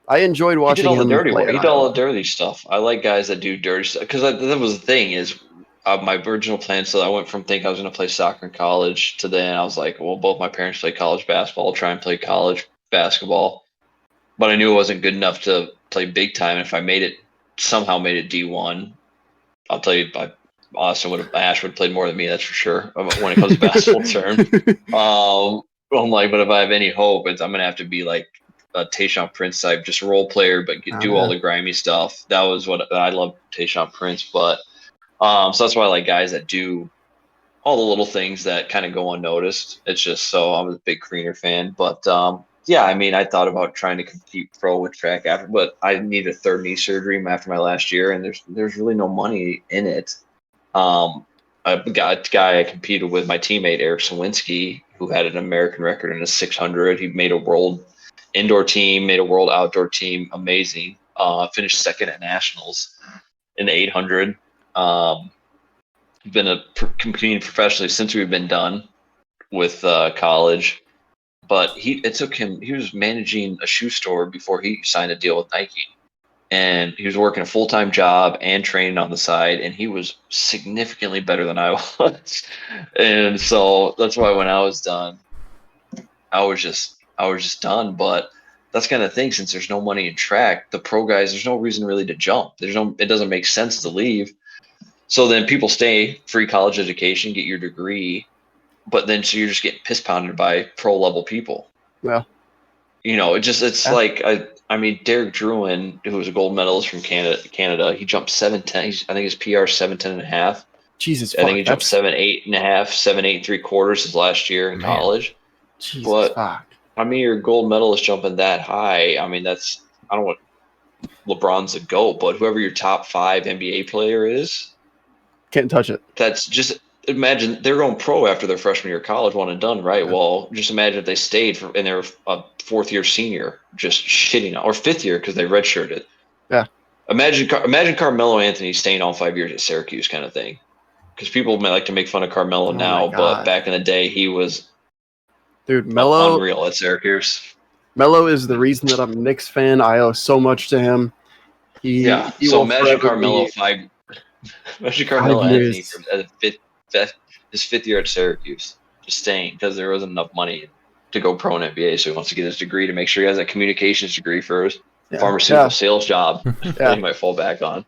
I enjoyed watching him play. He did all the dirty stuff. I like guys that do dirty stuff because that was the thing is. My original plan, so I went from thinking I was going to play soccer in college to then I was like, well, both my parents play college basketball. I'll try and play college basketball. But I knew it wasn't good enough to play big time. And if I somehow made it D1, I'll tell you, Ash would have played more than me, that's for sure, when it comes to basketball term. I'm like, but if I have any hope, I'm going to have to be like a Tayshaun Prince type, just role player, but do all the grimy stuff. That was what I love Tayshaun Prince, but so that's why I like guys that do all the little things that kind of go unnoticed. It's just so I'm a big Kriener fan. But yeah, I mean, I thought about trying to compete pro with track after, but I needed a third knee surgery after my last year, and there's really no money in it. I got a guy I competed with, my teammate Eric Sawinski, who had an American record in a 600. He made a world indoor team, made a world outdoor team, amazing. Finished second at nationals in the 800. Been competing professionally since we've been done with college, but it took him. He was managing a shoe store before he signed a deal with Nike, and he was working a full-time job and training on the side, and he was significantly better than I was. And so that's why when I was done, I was just done. But that's kind of the thing, since there's no money in track, the pro guys, there's no reason really to jump. It doesn't make sense to leave. So then people stay, free college education, get your degree, but then so you're just getting piss pounded by pro level people. Well, like I mean, Derek Druin, who was a gold medalist from Canada, he jumped 7'10". I think his PR 7'10.5". Jesus, I think he jumped 7'8.5", 7'8 3/4 his last year in college. Jesus, but fuck. I mean, your gold medalist jumping that high. I mean, I don't want LeBron's the GOAT, but whoever your top 5 NBA player is, can't touch it. That's just imagine they're going pro after their freshman year of college, one and done, right? Yeah. Well, just imagine if they stayed and they're a 4th year senior, just shitting on, or 5th year because they redshirted. Yeah. Imagine Carmelo Anthony staying on 5 years at Syracuse, kind of thing. Because people may like to make fun of Carmelo now, but back in the day, he was Melo unreal at Syracuse. Melo is the reason that I'm a Knicks fan. I owe so much to him. So imagine Carmelo Anthony from his 5th year at Syracuse, just staying because there wasn't enough money to go pro in NBA. So he wants to get his degree to make sure he has a communications degree for his pharmaceutical sales job that he might fall back on.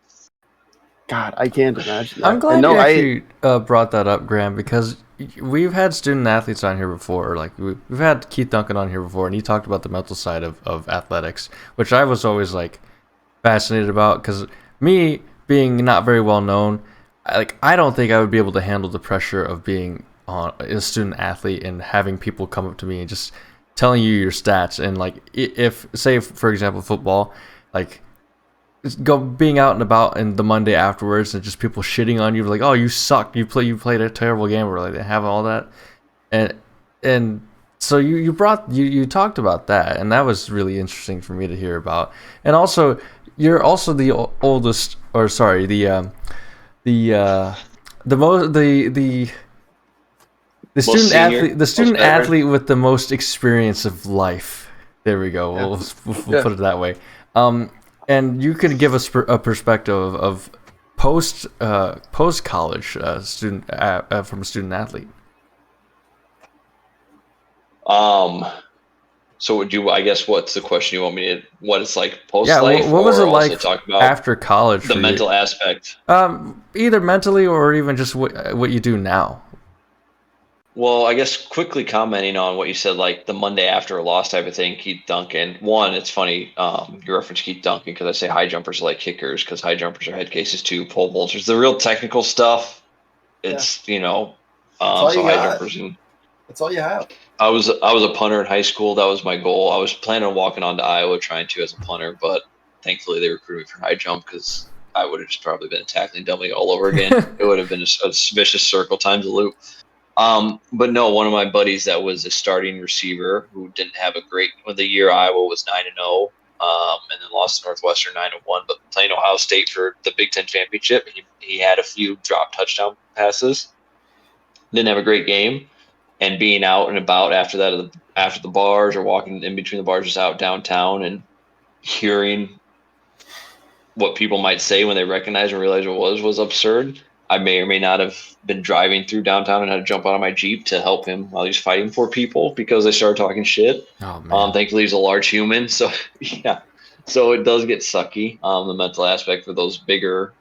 God, I can't imagine that. I'm glad you actually brought that up, Graham, because we've had student athletes on here before. Like we've had Keith Duncan on here before, and he talked about the mental side of athletics, which I was always like fascinated about, because me being not very well known, I don't think I would be able to handle the pressure of being a student athlete and having people come up to me and just telling you your stats. And like, if say for example football, like being out and about and the Monday afterwards and just people shitting on you, like, oh, you suck, you played a terrible game, or like they have all that, and so you talked about that, and that was really interesting for me to hear about. And also, you're also the oldest, or sorry, the student athlete with the most experience of life. There we go. Yeah. We'll put it that way. And you can give us a perspective of post college student from a student athlete? So would you? I guess what's the question you want me to? What it's like post Yeah, life? what was it or also like talk about after college? the for mental you? aspect. Either mentally or even just what you do now. Well, I guess quickly commenting on what you said, like the Monday after a loss type of thing, Keith Duncan. One, it's funny, you reference Keith Duncan because I say high jumpers are like kickers because high jumpers are head cases too, pole vaulters. The real technical stuff, it's, all so you high got. jumpers. And That's all you have. I was a punter in high school. That was my goal. I was planning on walking on to Iowa trying to as a punter, but thankfully they recruited me for high jump because I would have just probably been a tackling dummy all over again. It would have been a vicious circle times a loop. But no, one of my buddies that was a starting receiver who didn't have a great the year Iowa was 9-0, and then lost to Northwestern 9-1, but playing Ohio State for the Big Ten championship, he had a few drop touchdown passes. Didn't have a great game, and being out and about after that, after the bars or walking in between the bars, just out downtown and hearing what people might say when they recognize and realize what was absurd. I may or may not have been driving through downtown and had to jump out of my Jeep to help him while he's fighting for people because they started talking shit. Oh, man. Thankfully, he's a large human. So, yeah. So it does get sucky, the mental aspect for those bigger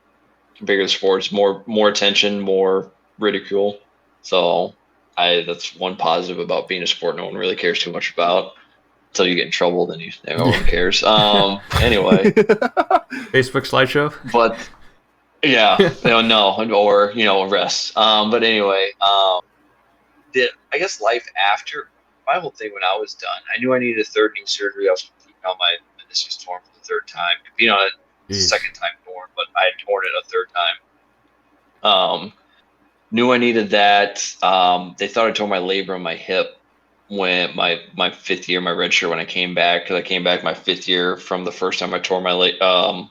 sports, more attention, more ridicule. So that's one positive about being a sport no one really cares too much about. Until you get in trouble, then everyone cares. Anyway. Facebook slideshow? But... yeah, no, or arrests. But anyway, I guess life after my whole thing when I was done, I knew I needed a third knee surgery. I was competing on my meniscus torn for the third time, competing on it second time torn, but I had torn it a third time. Knew I needed that. They thought I tore my labrum in my hip when my fifth year, my red shirt, when I came back, because I came back my fifth year from the first time I tore my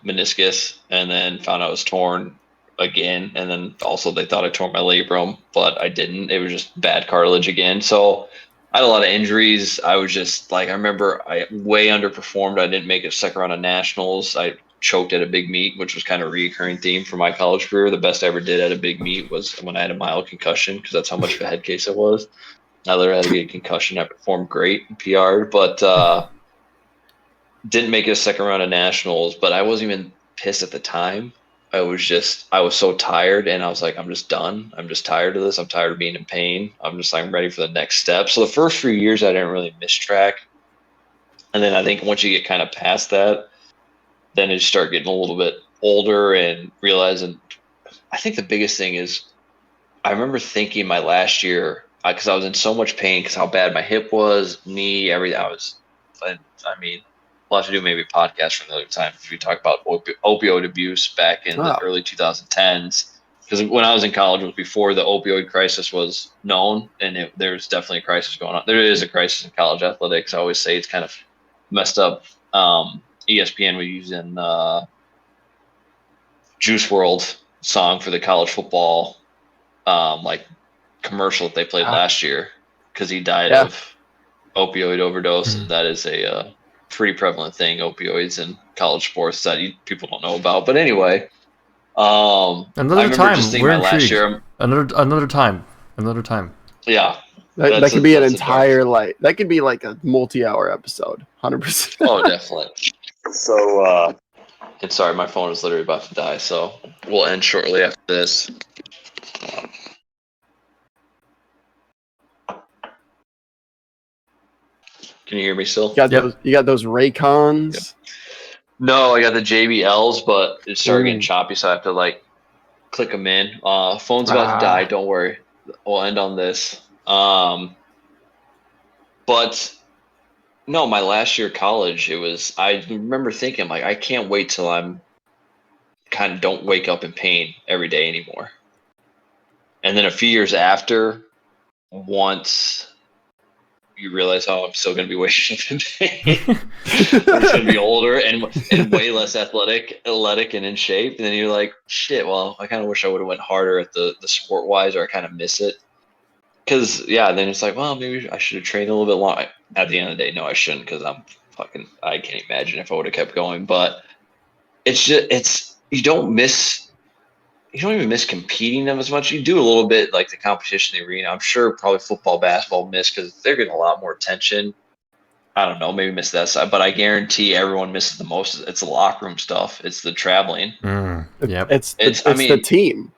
meniscus, and then found out it was torn again, and then also they thought I tore my labrum, but I didn't. It was just bad cartilage again. So I had a lot of injuries. I was just I remember I way underperformed. I didn't make a second round of nationals. I choked at a big meet, which was kind of a recurring theme for my college career. The best I ever did at a big meet was when I had a mild concussion, because that's how much of a head case it was. I literally had to get a concussion. I performed great and PR'd, but didn't make it a second round of nationals. But I wasn't even pissed at the time. I was so tired, and I was like, I'm just done. I'm just tired of this. I'm tired of being in pain. I'm ready for the next step. So the first few years, I didn't really miss track. And then I think once you get kind of past that, then you start getting a little bit older and realizing, I think the biggest thing is, I remember thinking my last year, because I was in so much pain because how bad my hip was, knee, everything. We'll have to do maybe a podcast for another time if we talk about opioid abuse back in the early 2010s. Because when I was in college, it was before the opioid crisis was known, and there's definitely a crisis going on. There is a crisis in college athletics. I always say it's kind of messed up. ESPN was using Juice WRLD song for the college football commercial that they played last year, because he died of opioid overdose. And that is a pretty prevalent thing, opioids in college sports, that people don't know about. But anyway, another time. We're intrigued. Another time. Yeah, that could be an entire that could be like a multi-hour episode, 100%. Oh, definitely. So, and sorry, my phone is literally about to die, so we'll end shortly after this. Can you hear me still? You got those Raycons? Yep. No, I got the JBLs, but it started getting choppy, so I have to click them in. Phone's about to die. Don't worry. We'll end on this. But no, my last year of college, I remember thinking, I can't wait till I'm kind of don't wake up in pain every day anymore. And then a few years after, once you realize, I'm still going to be waking up in pain. I'm going to be older and way less athletic and in shape. And then you're like, shit, well, I kind of wish I would have went harder at the sport wise, or I kind of miss it. Because, then it's like, well, maybe I should have trained a little bit longer. At the end of the day, no, I shouldn't, because I can't imagine if I would have kept going. But it's just, you don't miss you don't even miss competing them as much. You do a little bit like the competition in the arena. I'm sure probably football, basketball miss because they're getting a lot more attention. I don't know, maybe miss that side, but I guarantee everyone misses the most. It's the locker room stuff. It's the traveling. Yep. It's the team.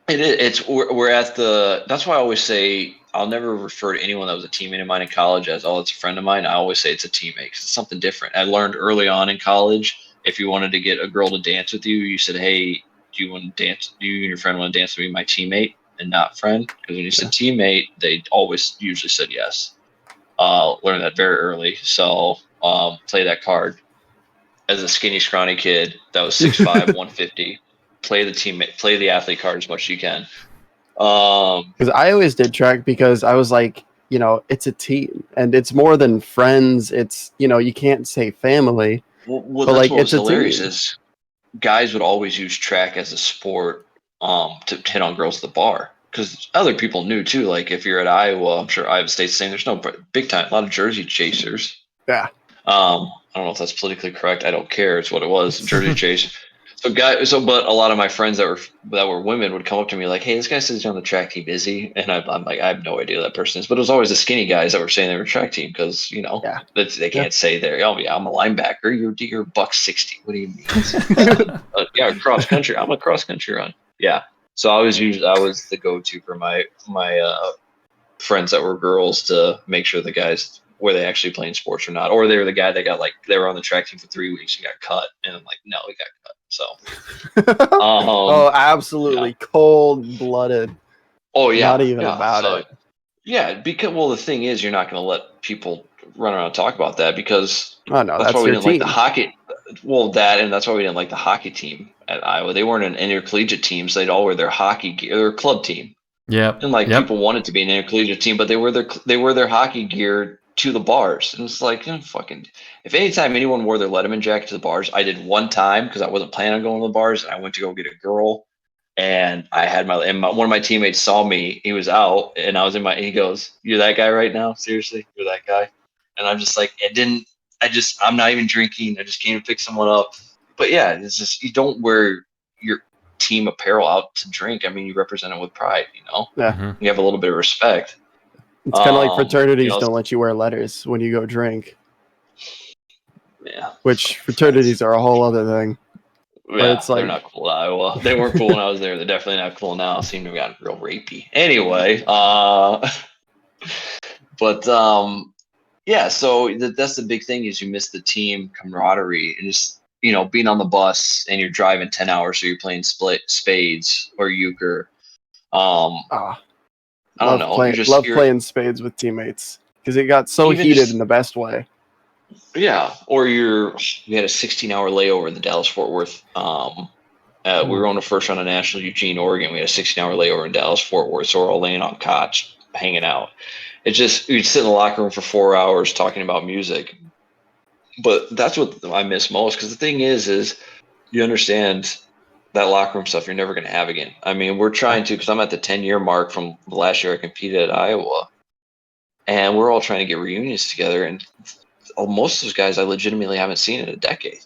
It is. We're at the. That's why I always say I'll never refer to anyone that was a teammate of mine in college as, oh, it's a friend of mine. I always say it's a teammate because it's something different. I learned early on in college, if you wanted to get a girl to dance with you, you said, hey, do you want to dance? Do you and your friend want to dance with me, my teammate, and not friend? Because when you said teammate, they always usually said yes. Learned that very early. So play that card. As a skinny, scrawny kid that was 6'5", 150, play the teammate, play the athlete card as much as you can. Because I always did track because I was like, it's a team and it's more than friends. It's, you can't say family. Well, but that's like, what it's was hilarious team. is guys would always use track as a sport to hit on girls at the bar. Because other people knew too. Like if you're at Iowa, I'm sure Iowa State's saying there's no big time, a lot of jersey chasers. Yeah. I don't know if that's politically correct. I don't care. It's what it was. Jersey chase. But a lot of my friends that were women would come up to me like, "Hey, this guy says he's on the track team. Is he?" And I'm like, I have no idea who that person is. But it was always the skinny guys that were saying they were track team because they can't say they're. Oh yeah, I'm a linebacker. You're $160. What do you mean? Yeah, cross country. I'm a cross country run. Yeah. So I was the go-to for my friends that were girls to make sure the guys were they actually playing sports or not, or they were the guy that got they were on the track team for 3 weeks and got cut, and I'm like, no, he got cut. So, oh, absolutely cold-blooded. Oh yeah, not even about it. Yeah, because the thing is, you're not going to let people run around and talk about that because that's why we didn't team. like the hockey. Well, and that's why we didn't like the hockey team at Iowa. They weren't an intercollegiate team, so they'd all wear their hockey gear, their club team. Yeah, and people wanted to be an intercollegiate team, but they wear their hockey gear to the bars, and it's like, fucking. If anytime anyone wore their Letterman jacket to the bars, I did one time because I wasn't planning on going to the bars, and I went to go get a girl, and I had one of my teammates saw me. He was out, and I was and he goes, "You're that guy right now? Seriously, you're that guy?" And I'm just like, I'm not even drinking. I just came to pick someone up. But yeah, it's just you don't wear your team apparel out to drink. I mean, you represent it with pride. Yeah, Mm-hmm. You have a little bit of respect. It's kind of like fraternities don't let you wear letters when you go drink. Yeah. Which fraternities are a whole other thing. Yeah, it's like, they're not cool in Iowa. They weren't cool when I was there. They're definitely not cool now. Seem to have gotten real rapey. Anyway, yeah, so that's the big thing is you miss the team camaraderie and just, being on the bus and you're driving 10 hours, so you're playing spades or euchre. I don't know. Love playing spades with teammates because it got so heated in the best way. Yeah, or we had a 16-hour layover in the Dallas-Fort Worth. We were on the first round of National Eugene, Oregon. We had a 16-hour layover in Dallas-Fort Worth, so we're all laying on cots, hanging out. It's just we'd sit in the locker room for 4 hours talking about music. But that's what I miss most because the thing is you understand that locker room stuff you're never going to have again. I mean, we're trying to because I'm at the 10-year mark from the last year I competed at Iowa, and we're all trying to get reunions together. And most of those guys I legitimately haven't seen in a decade,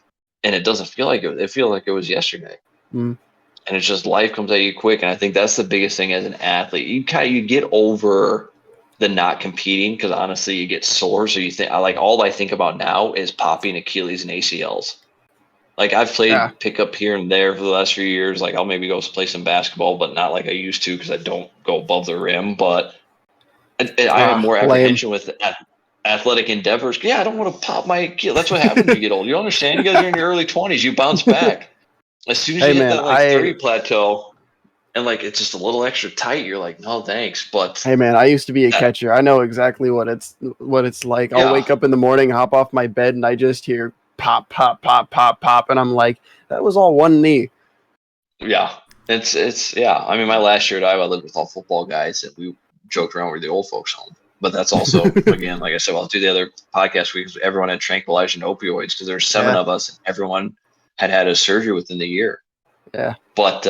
and it doesn't feel like it. It feels like it was yesterday. Mm. And it's just life comes at you quick, and I think that's the biggest thing as an athlete. You get over the not competing because honestly you get sore. So you think all I think about now is popping Achilles and ACLs. Like I've played pickup here and there for the last few years. Like I'll maybe go play some basketball, but not like I used to because I don't go above the rim. But I have more apprehension with athletic endeavors. Yeah, I don't want to pop my Achilles. That's what happens when you get old. You don't understand? You guys are in your early 20s. You bounce back. As soon as you hit that 30 plateau and it's just a little extra tight, you're like, no, thanks. But hey, man, I used to be a catcher. I know exactly what it's like. I'll wake up in the morning, hop off my bed, and I just hear pop, pop, pop, pop, pop, and I'm like, that was all one knee. Yeah, it's yeah. I mean, my last year at Iowa, I lived with all football guys, and we joked around with the old folks' home. But that's also, again, like I said, I'll do the other podcast weeks. Everyone had tranquilizers and opioids because there's 7 of us, and everyone had a surgery within the year. Yeah. But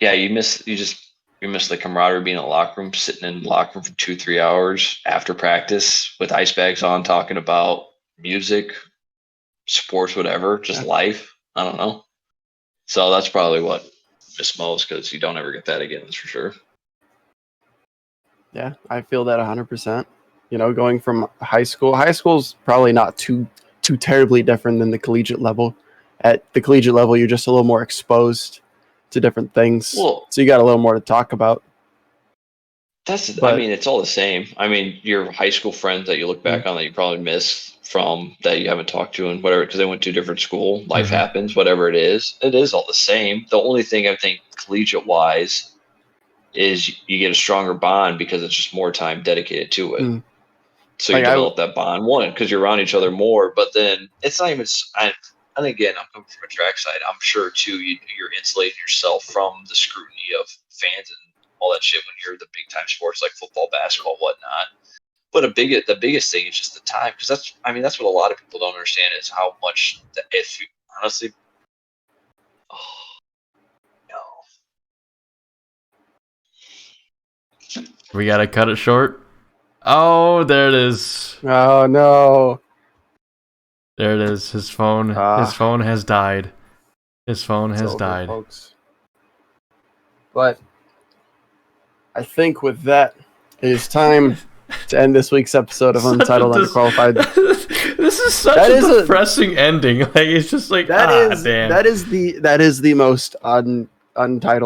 you miss the camaraderie being in the locker room, sitting in the locker room for 2-3 hours after practice with ice bags on, talking about music, sports, whatever, just life. I don't know. So that's probably what miss most, because you don't ever get that again. That's for sure. Yeah, I feel that 100%. Going from high school's probably not too terribly different than the collegiate level. At the collegiate level, you're just a little more exposed to different things, Well, so you got a little more to talk about. I mean, it's all the same. I mean, your high school friends that you look back on that you probably miss from that you haven't talked to and whatever, because they went to a different school. Life happens, whatever it is all the same. The only thing I think collegiate wise is you get a stronger bond because it's just more time dedicated to it. So you develop that bond, one, because you're around each other more, but then it's not even, and again, I'm coming from a track side. I'm sure too, you're insulating yourself from the scrutiny of fans and all that shit when you're the big time sports like football, basketball, whatnot. But the biggest thing is just the time, because that's what a lot of people don't understand is how much. If you honestly, no, We gotta cut it short. Oh, there it is. Oh no! There it is. His phone. His phone has died. His phone has died. Folks. But I think with that, it is time to end this week's episode of Untitled Underqualified. This is such a depressing ending. Like, it's just like damn. That is the most Untitled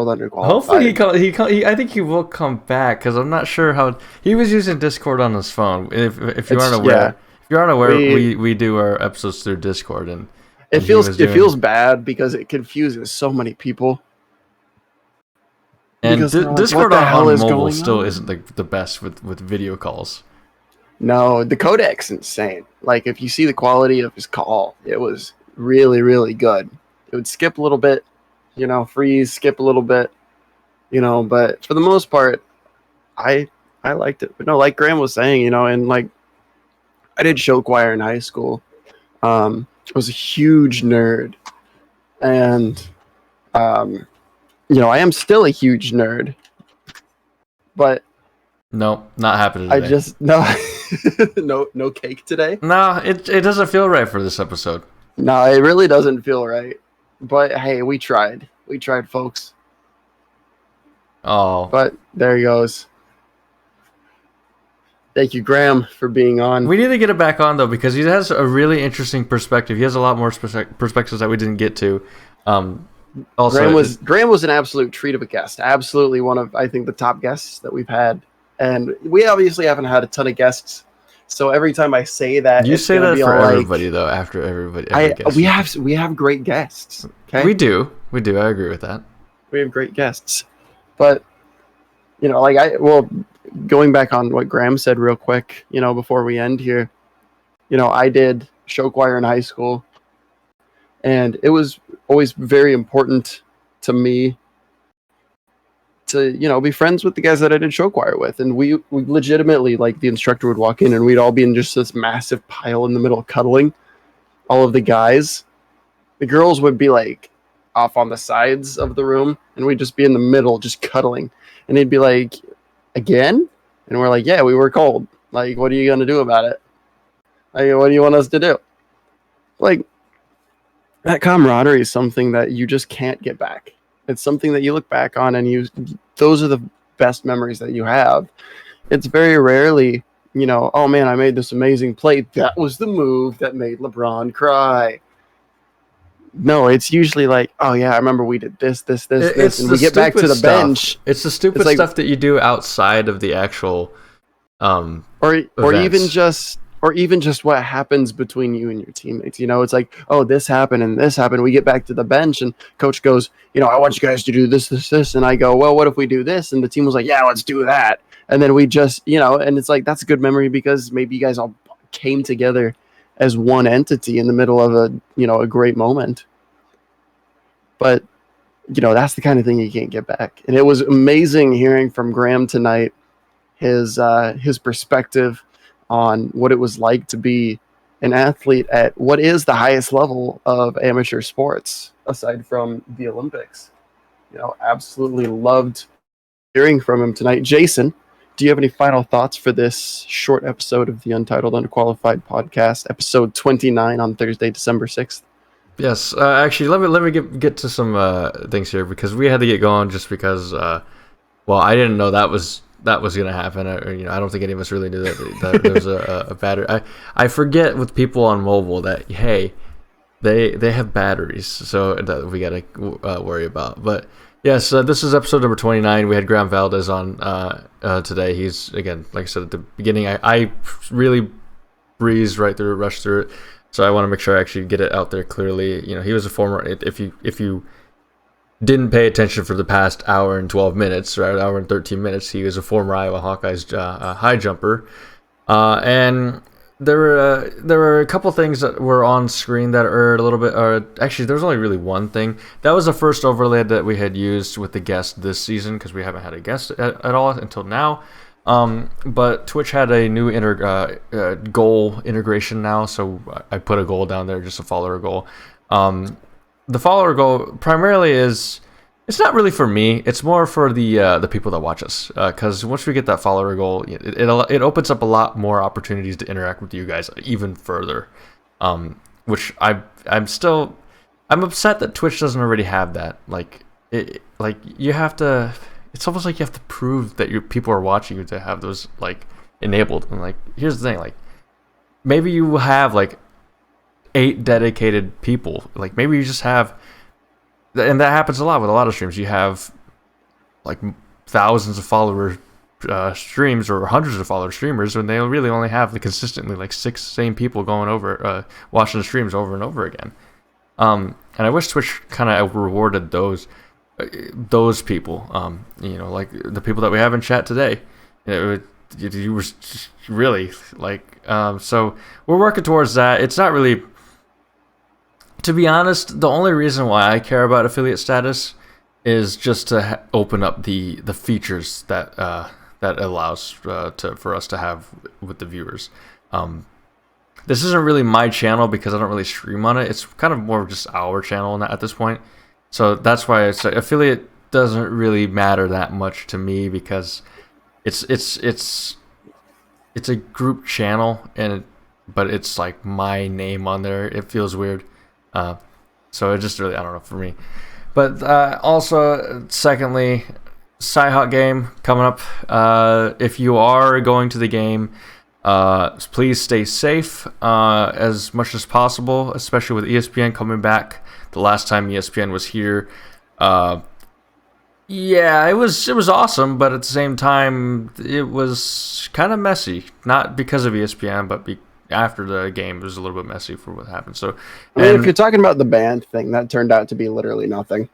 Underqualified. Hopefully I think he will come back, because I'm not sure how he was using Discord on his phone. If you aren't aware, we do our episodes through Discord, and it feels bad because it confuses so many people. And Discord on mobile still isn't the best with video calls. No, the codec's insane. Like, if you see the quality of his call, it was really, really good. It would skip a little bit, freeze, skip a little bit, but for the most part, I liked it. But no, like Graham was saying, and like, I did show choir in high school. I was a huge nerd, and I am still a huge nerd, but no, not happening today. I just no cake today. No, it doesn't feel right for this episode. No, it really doesn't feel right. But hey, we tried, folks. Oh, but there he goes. Thank you, Graham, for being on. We need to get it back on, though, because he has a really interesting perspective. He has a lot more perspectives that we didn't get to. Also, Graham was an absolute treat of a guest. Absolutely one of, I think, the top guests that we've had. And we obviously haven't had a ton of guests. So every time I say that, you say that for everybody, though. After everybody, we have great guests. Okay, we do. I agree with that. We have great guests, but going back on what Graham said real quick, before we end here, I did show choir in high school, and it was always very important to me to, be friends with the guys that I did show choir with. And we legitimately, like, the instructor would walk in and we'd all be in just this massive pile in the middle cuddling, all of the guys. The girls would be like off on the sides of the room, and we'd just be in the middle just cuddling. And he'd be like, again? And we're like, yeah, we were cold. Like, what are you going to do about it? Like, what do you want us to do? Like, that camaraderie is something that you just can't get back. It's something that you look back on and those are the best memories that you have. It's very rarely, oh man, I made this amazing play. That was the move that made LeBron cry. No, it's usually like, oh yeah, I remember we did this, and we get back to the bench. It's the stupid stuff that you do outside of the actual or even just what happens between you and your teammates. It's like, oh, this happened and this happened. We get back to the bench and coach goes, I want you guys to do this. And I go, well, what if we do this? And the team was like, yeah, let's do that. And then we just, and it's like, that's a good memory because maybe you guys all came together as one entity in the middle of a great moment. But, that's the kind of thing you can't get back. And it was amazing hearing from Graham tonight, his perspective on what it was like to be an athlete at what is the highest level of amateur sports, aside from the Olympics. Absolutely loved hearing from him tonight. Jason, do you have any final thoughts for this short episode of the Untitled Underqualified Podcast, episode 29 on Thursday, December 6th? Yes, actually, let me get to some things here because we had to get going just because. Well, I didn't know that was gonna happen. I don't think any of us really knew that there was a battery. I forget with people on mobile that hey, they have batteries, so that we gotta worry about. But yes, this is episode number 29. We had Graham Valdes on today. He's again, like I said at the beginning, I really breezed right through it, rushed through it. So I want to make sure I actually get it out there clearly. He was a former. If you didn't pay attention for the past hour and 12 minutes, or hour and 13 minutes, he was a former Iowa Hawkeyes high jumper, and there were a couple things that were on screen that are a little bit. Actually, there was only really one thing. That was the first overlay that we had used with the guest this season because we haven't had a guest at all until now. But Twitch had a new goal integration now, so I put a goal down there, just a follower goal. The follower goal primarily it's not really for me. It's more for the people that watch us. Because once we get that follower goal, it opens up a lot more opportunities to interact with you guys even further. Which I'm upset that Twitch doesn't already have that. You have to. It's almost like you have to prove that your people are watching you to have those enabled. And here's the thing, maybe you will have 8 dedicated people. Maybe you just have, and that happens a lot with a lot of streams. You have thousands of follower streams or hundreds of follower streamers, and they really only have consistently 6 same people going over watching the streams over and over again. And I wish Twitch kind of rewarded those people, the people that we have in chat today. You were just really so we're working towards that. It's not really, to be honest, the only reason why I care about affiliate status is just to open up the features that allows for us to have with the viewers. This isn't really my channel because I don't really stream on it. It's kind of more just our channel at this point. So that's why affiliate doesn't really matter that much to me because it's a group channel but it's my name on there. It feels weird. So it just really, I don't know, for me. But also, secondly, Cyhawk game coming up. If you are going to the game, please stay safe as much as possible, especially with ESPN coming back. The last time ESPN was here, yeah, it was awesome, but at the same time, it was kind of messy. Not because of ESPN, but after the game, it was a little bit messy for what happened. So, if you're talking about the band thing, that turned out to be literally nothing.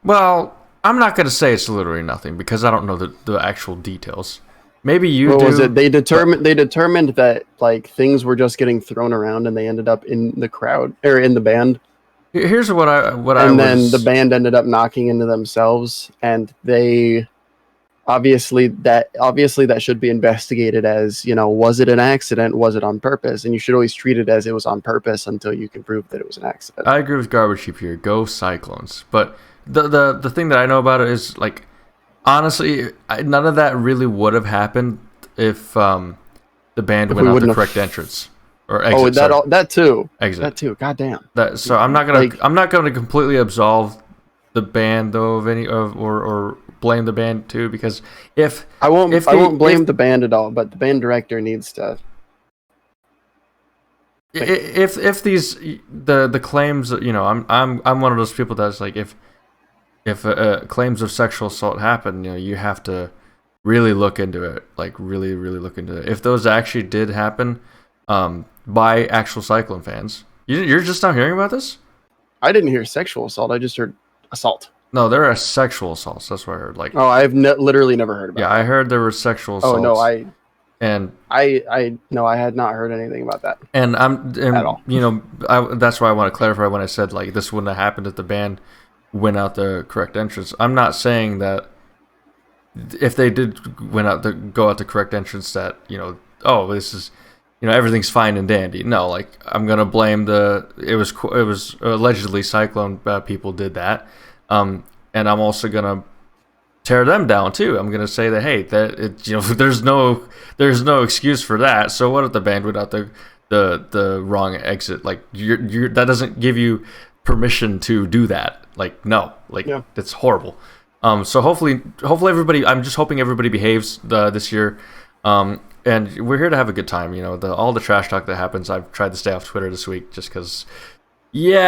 Well, I'm not going to say it's literally nothing because I don't know the actual details. Maybe you do. What was it? They determined that things were just getting thrown around, and they ended up in the crowd or in the band. Here's what I then the band ended up knocking into themselves, and they obviously that should be investigated as, was it an accident? Was it on purpose? And you should always treat it as it was on purpose until you can prove that it was an accident. I agree with Garbage Heap here. Go Cyclones. But the thing that I know about it is honestly, none of that really would have happened if the band went out the correct entrance. Or exit, that too. Exit. That too. Goddamn. So I'm not gonna completely absolve the band though of any or blame the band too, because I won't blame the band at all, but the band director needs to. If these the claims, I'm one of those people that's if claims of sexual assault happen, you have to really look into it, really look into it. If those actually did happen, by actual Cyclone fans. You're just now hearing about this? I didn't hear sexual assault. I just heard assault. No, there are sexual assaults. That's what I heard. I've literally never heard about. Yeah, I heard there were sexual assaults. Oh no, I had not heard anything about that. And at all. That's why I want to clarify when I said this wouldn't have happened if the band went out the correct entrance. I'm not saying that if they did go out the correct entrance that this is. Everything's fine and dandy. No, I'm gonna blame it was allegedly Cyclone people did that, and I'm also gonna tear them down too. I'm gonna say that hey, there's no excuse for that. So what if the band went out the the wrong exit. Like you're that doesn't give you permission to do that. Like no, like it's horrible. So hopefully everybody. I'm just hoping everybody behaves this year. And we're here to have a good time. You know, all the trash talk that happens. I've tried to stay off Twitter this week just because. I'm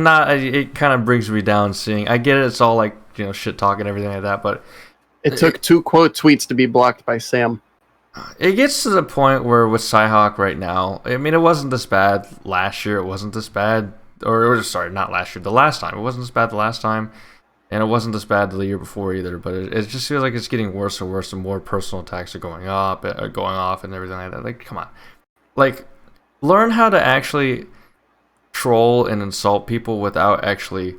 not. It kind of brings me down seeing. I get it. It's all like shit talk and everything like that. But it took 2 quote tweets to be blocked by Sam. It gets to the point where with Cyhawk right now. I mean, it wasn't this bad last year. It wasn't this bad, or sorry, not last year. The last time it wasn't this bad. The last time, and it wasn't this bad the year before either. But it just feels like it's getting worse and worse, and more personal attacks are going off and everything like that. Like, come on, like. Learn how to actually troll and insult people without actually,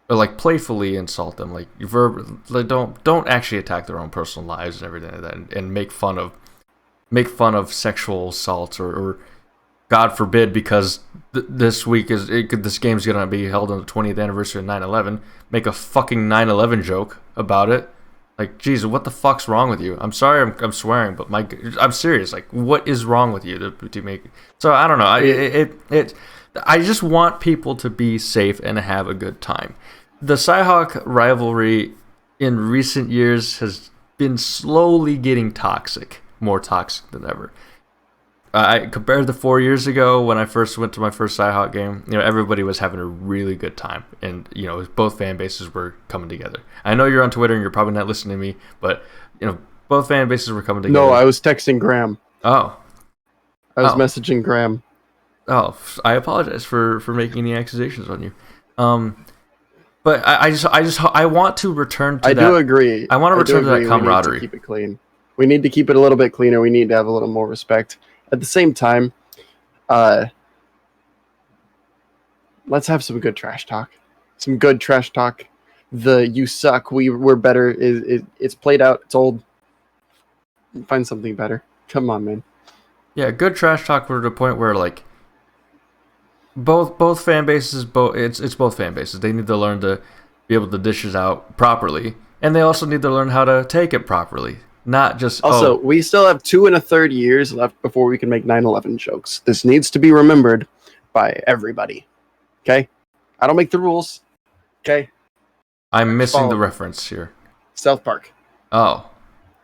or like playfully insult them. Like don't actually attack their own personal lives and everything like that, and make fun of sexual assaults or God forbid, because this game's gonna be held on the 20th anniversary of 9/11. Make a fucking 9/11 joke about it. Like, Jesus, what the fuck's wrong with you? I'm sorry, I'm swearing, but I'm serious. Like, what is wrong with you to make? So I don't know. I just want people to be safe and have a good time. The Cyhawk rivalry in recent years has been slowly getting toxic, more toxic than ever. I compared to 4 years ago when I first went to my first Cyhawk game. Everybody was having a really good time, and both fan bases were coming together. I know you're on Twitter and you're probably not listening to me, but both fan bases were coming together. No, I was texting Graham. Oh, I was messaging Graham. Oh, I apologize for making any accusations on you. But I want to return to that. I do agree. I want to return to that camaraderie. We need to keep it clean. We need to keep it a little bit cleaner. We need to have a little more respect. At the same time, let's have some good trash talk. Some good trash talk. The "you suck, we're better" it's played out. It's old. Find something better. Come on, man. Yeah, good trash talk. We're to the point where like both fan bases, it's both fan bases. They need to learn to be able to dish it out properly, and they also need to learn how to take it properly. Not just also, we still have 2 1/3 years left before we can make 9/11 jokes. This needs to be remembered by everybody. Okay, I don't make the rules. Okay, I'm missing the reference here. South Park. Oh,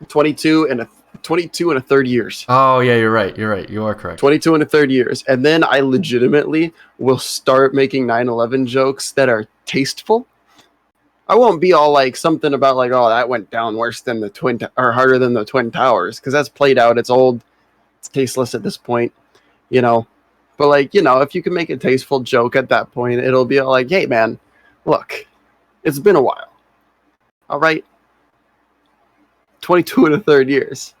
22 1/3 years. Oh yeah, you're right. You are correct. 22 1/3 years, and then I legitimately will start making 9/11 jokes that are tasteful. I won't be all like something about like, oh, that went down worse than the or harder than the Twin Towers, because that's played out. It's old. It's tasteless at this point, But like, if you can make a tasteful joke at that point, it'll be all like, hey, man, look, it's been a while. All right. 22 1/3 years.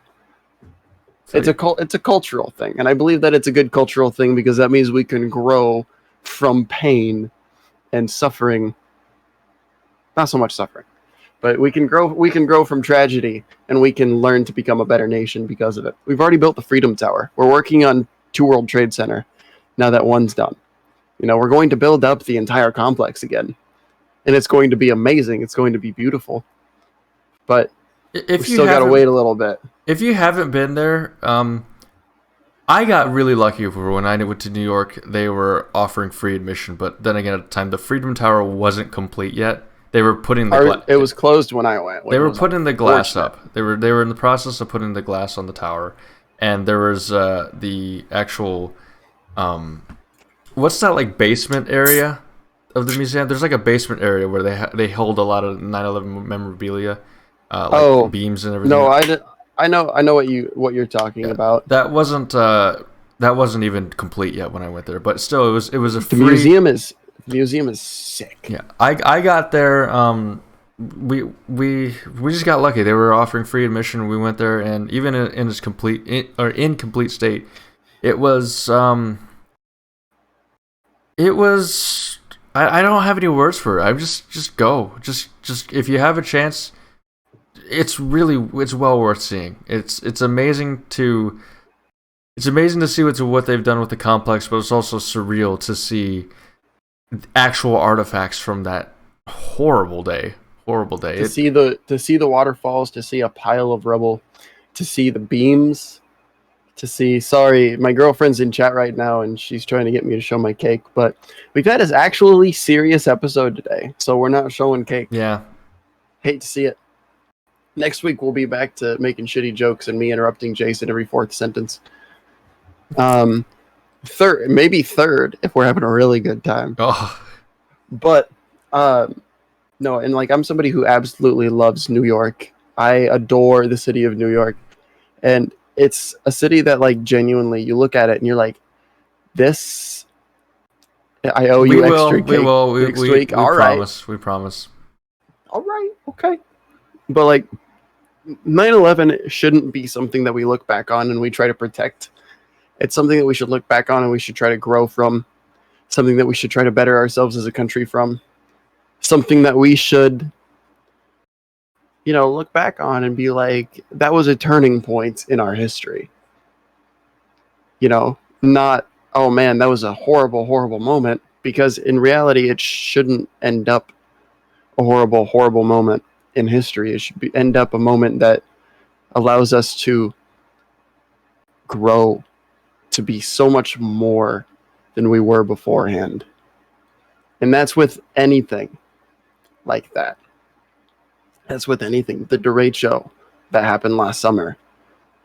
It's a cultural thing, and I believe that it's a good cultural thing because that means we can grow from pain and suffering. Not so much suffering, but we can grow from tragedy, and we can learn to become a better nation because of it. We've already built the Freedom Tower. We're working on 2 World Trade Center now that one's done. We're going to build up the entire complex again, and it's going to be amazing. It's going to be beautiful, but we still got to wait a little bit. If you haven't been there, I got really lucky when I went to New York. They were offering free admission, but then again, at the time, the Freedom Tower wasn't complete yet. They were putting it was closed when I went. They were putting the glass up. They were in the process of putting the glass on the tower, and there was the actual what's that like basement area of the museum? There's like a basement area where they hold a lot of 9/11 memorabilia, beams and everything. No, I know what you're talking about. That wasn't even complete yet when I went there, but still, it was a free. The museum is sick. Yeah, I got there. We just got lucky. They were offering free admission. We went there, and even in its incomplete state, it was. I don't have any words for it. I just go. Just if you have a chance, it's well worth seeing. It's amazing to. It's amazing to see what they've done with the complex, but it's also surreal to see actual artifacts from that horrible day. To see the waterfalls, to see a pile of rubble, to see the beams, to see. Sorry, my girlfriend's in chat right now, and she's trying to get me to show my cake. But we've had this actually serious episode today, so we're not showing cake. Yeah. Hate to see it. Next week we'll be back to making shitty jokes and me interrupting Jason every fourth sentence. Third, if we're having a really good time. Oh. But no, and like I'm somebody who absolutely loves New York. I adore the city of New York, and it's a city that like genuinely you look at it and you're like, this. I owe you extra cake next week. All right, we promise. All right, okay. But like 9/11 shouldn't be something that we look back on and we try to protect. It's something that we should look back on and we should try to grow from. Something that we should try to better ourselves as a country from. Something that we should, look back on and be like, that was a turning point in our history. Not, oh man, that was a horrible, horrible moment. Because in reality, it shouldn't end up a horrible, horrible moment in history. It should end up a moment that allows us to grow, to be so much more than we were beforehand. And that's with anything like that. That's with anything. The derecho that happened last summer.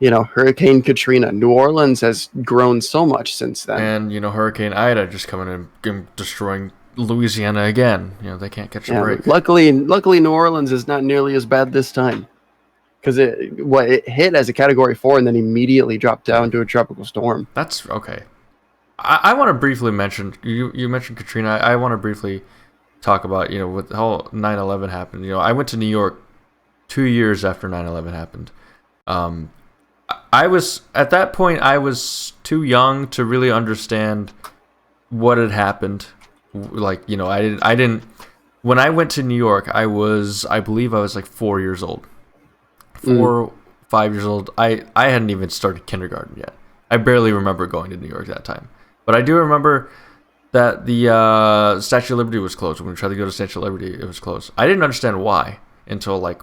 Hurricane Katrina. New Orleans has grown so much since then. And, Hurricane Ida just coming in and destroying Louisiana again. They can't catch a break. Luckily, New Orleans is not nearly as bad this time. Because it hit as a Category 4 and then immediately dropped down to a tropical storm. That's okay. I want to briefly mention, you mentioned Katrina. I want to briefly talk about, with how 9/11 happened. I went to New York 2 years after 9/11 happened. At that point, I was too young to really understand what had happened. Like, I didn't, when I went to New York, I believe I was like 4 years old. 5 years old. I hadn't even started kindergarten yet. I barely remember going to New York that time. But I do remember that the Statue of Liberty was closed. When we tried to go to Statue of Liberty, it was closed. I didn't understand why until like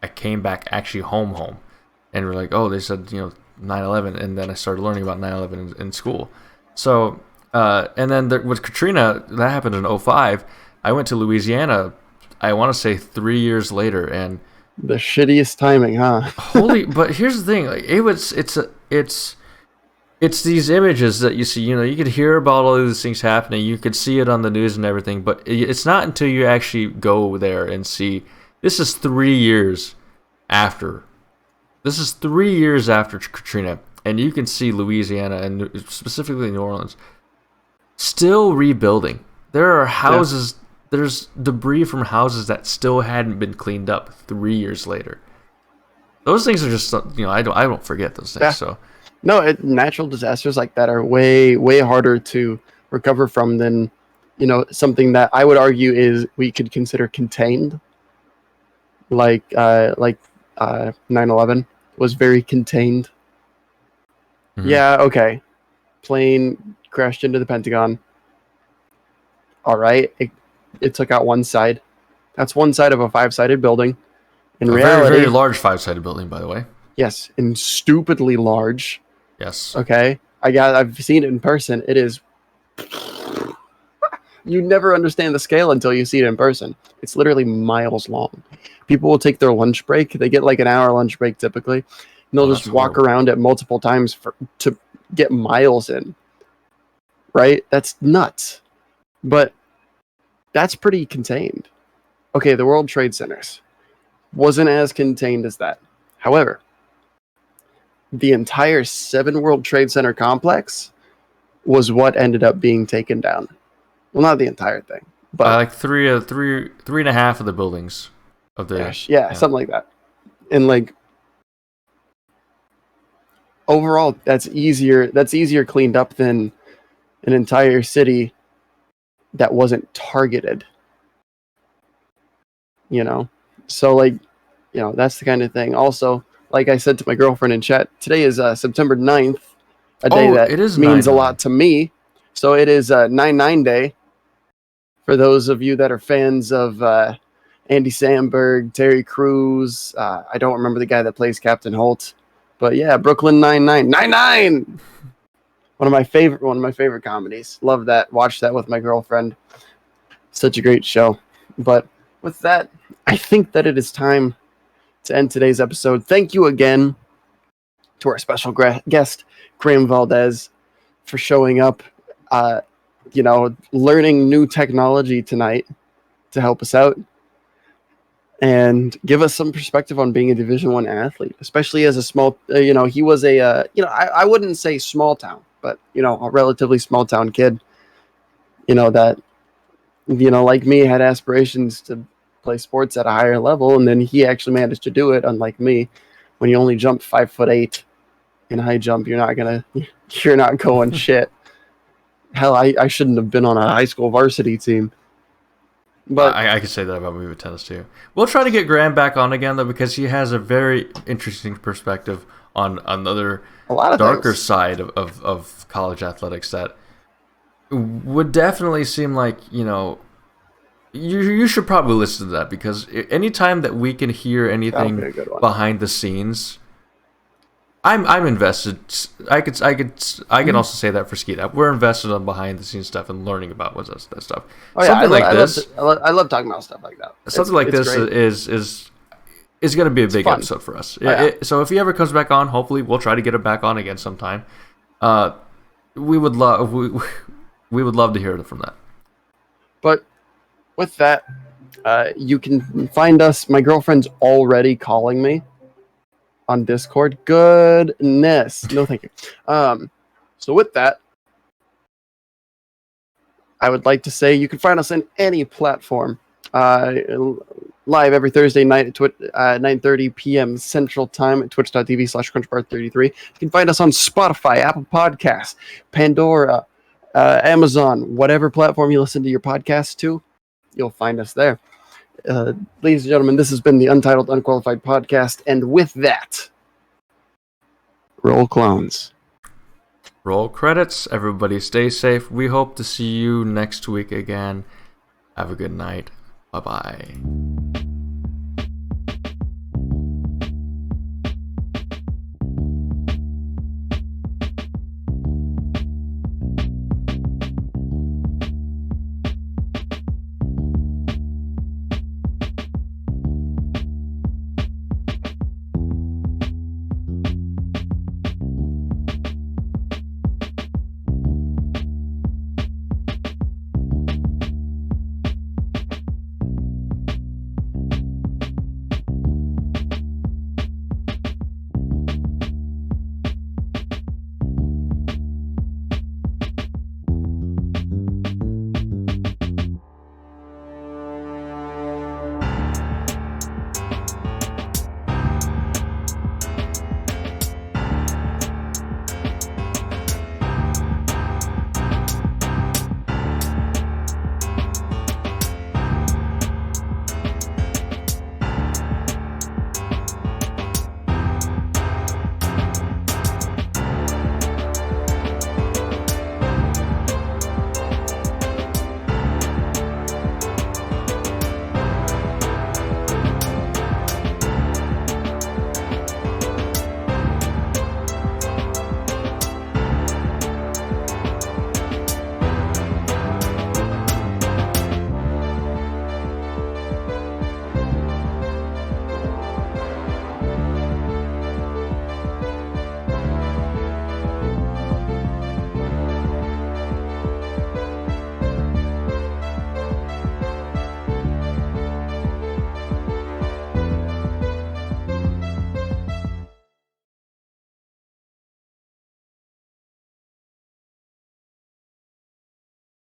I came back actually home. And we're like, oh, they said, 9/11. And then I started learning about 9/11 in school. So, and then with Katrina, that happened in 2005. I went to Louisiana, I want to say 3 years later. And the shittiest timing, huh? But here's the thing. Like, it's these images that you see, you could hear about all these things happening. You could see it on the news and everything. But it's not until you actually go there and see, this is 3 years after. This is 3 years after Katrina, and you can see Louisiana and specifically New Orleans still rebuilding. There are houses, there's debris from houses that still hadn't been cleaned up 3 years later. Those things are just, I don't forget those things. Yeah. So, no, natural disasters like that are way, way harder to recover from than, something that I would argue is we could consider contained, like 9/11 was very contained. Mm-hmm. Yeah, okay. Plane crashed into the Pentagon. All right. It took out one side. That's one side of a 5-sided building. In reality, very, very large 5-sided building, by the way. Yes, and stupidly large. Yes. Okay. I've seen it in person. It is. You never understand the scale until you see it in person. It's literally miles long. People will take their lunch break. They get like an hour lunch break typically. And they'll just walk around it multiple times to get miles in. Right? That's nuts. But that's pretty contained. Okay, the World Trade Centers wasn't as contained as that. However, the entire 7 World Trade Center complex was what ended up being taken down. Well, not the entire thing, but like three and a half of the buildings of the something like that. And like overall, that's easier cleaned up than an entire city that wasn't targeted. So like, that's the kind of thing. Also, like I said to my girlfriend in chat, today is September 9th, a day that means a lot to me. So it is 9/9 day. For those of you that are fans of Andy Samberg, Terry Crews, I don't remember the guy that plays Captain Holt, But yeah, Brooklyn Nine-Nine. Nine-Nine! One of my favorite comedies. Love that. Watch that with my girlfriend. Such a great show. But with that, I think that it is time to end today's episode. Thank you again to our special guest, Graham Valdes, for showing up, learning new technology tonight to help us out and give us some perspective on being a Division I athlete, especially as a small, he was I wouldn't say small town, but, a relatively small town kid, that, like me, had aspirations to play sports at a higher level. And then he actually managed to do it. Unlike me, when you only jump 5'8" in high jump, you're not going shit. Hell, I shouldn't have been on a high school varsity team. But I could say that about me with tennis too. We'll try to get Graham back on again though, because he has a very interesting perspective on another darker side of college athletics that would definitely seem like, you should probably listen to that, because anytime that we can hear anything behind the scenes, I'm invested. I can also say that for Skeet. We're invested on behind the scenes stuff and learning about what's that stuff. Oh, yeah, I love talking about stuff like that. Something like this is going to be a big episode for us. So if he ever comes back on, hopefully we'll try to get him back on again sometime. We would love to hear from that. But with that, you can find us. My girlfriend's already calling me on Discord. Goodness. No, thank you. So with that, I would like to say you can find us on any platform. Live every Thursday night at 9:30 p.m. Central Time at twitch.tv/crunchbar33. You can find us on Spotify, Apple Podcasts, Pandora, Amazon, whatever platform you listen to your podcast to, you'll find us there. Ladies and gentlemen, this has been the Untitled Unqualified Podcast, and with that, roll clones. Roll credits. Everybody stay safe. We hope to see you next week again. Have a good night. Bye-bye.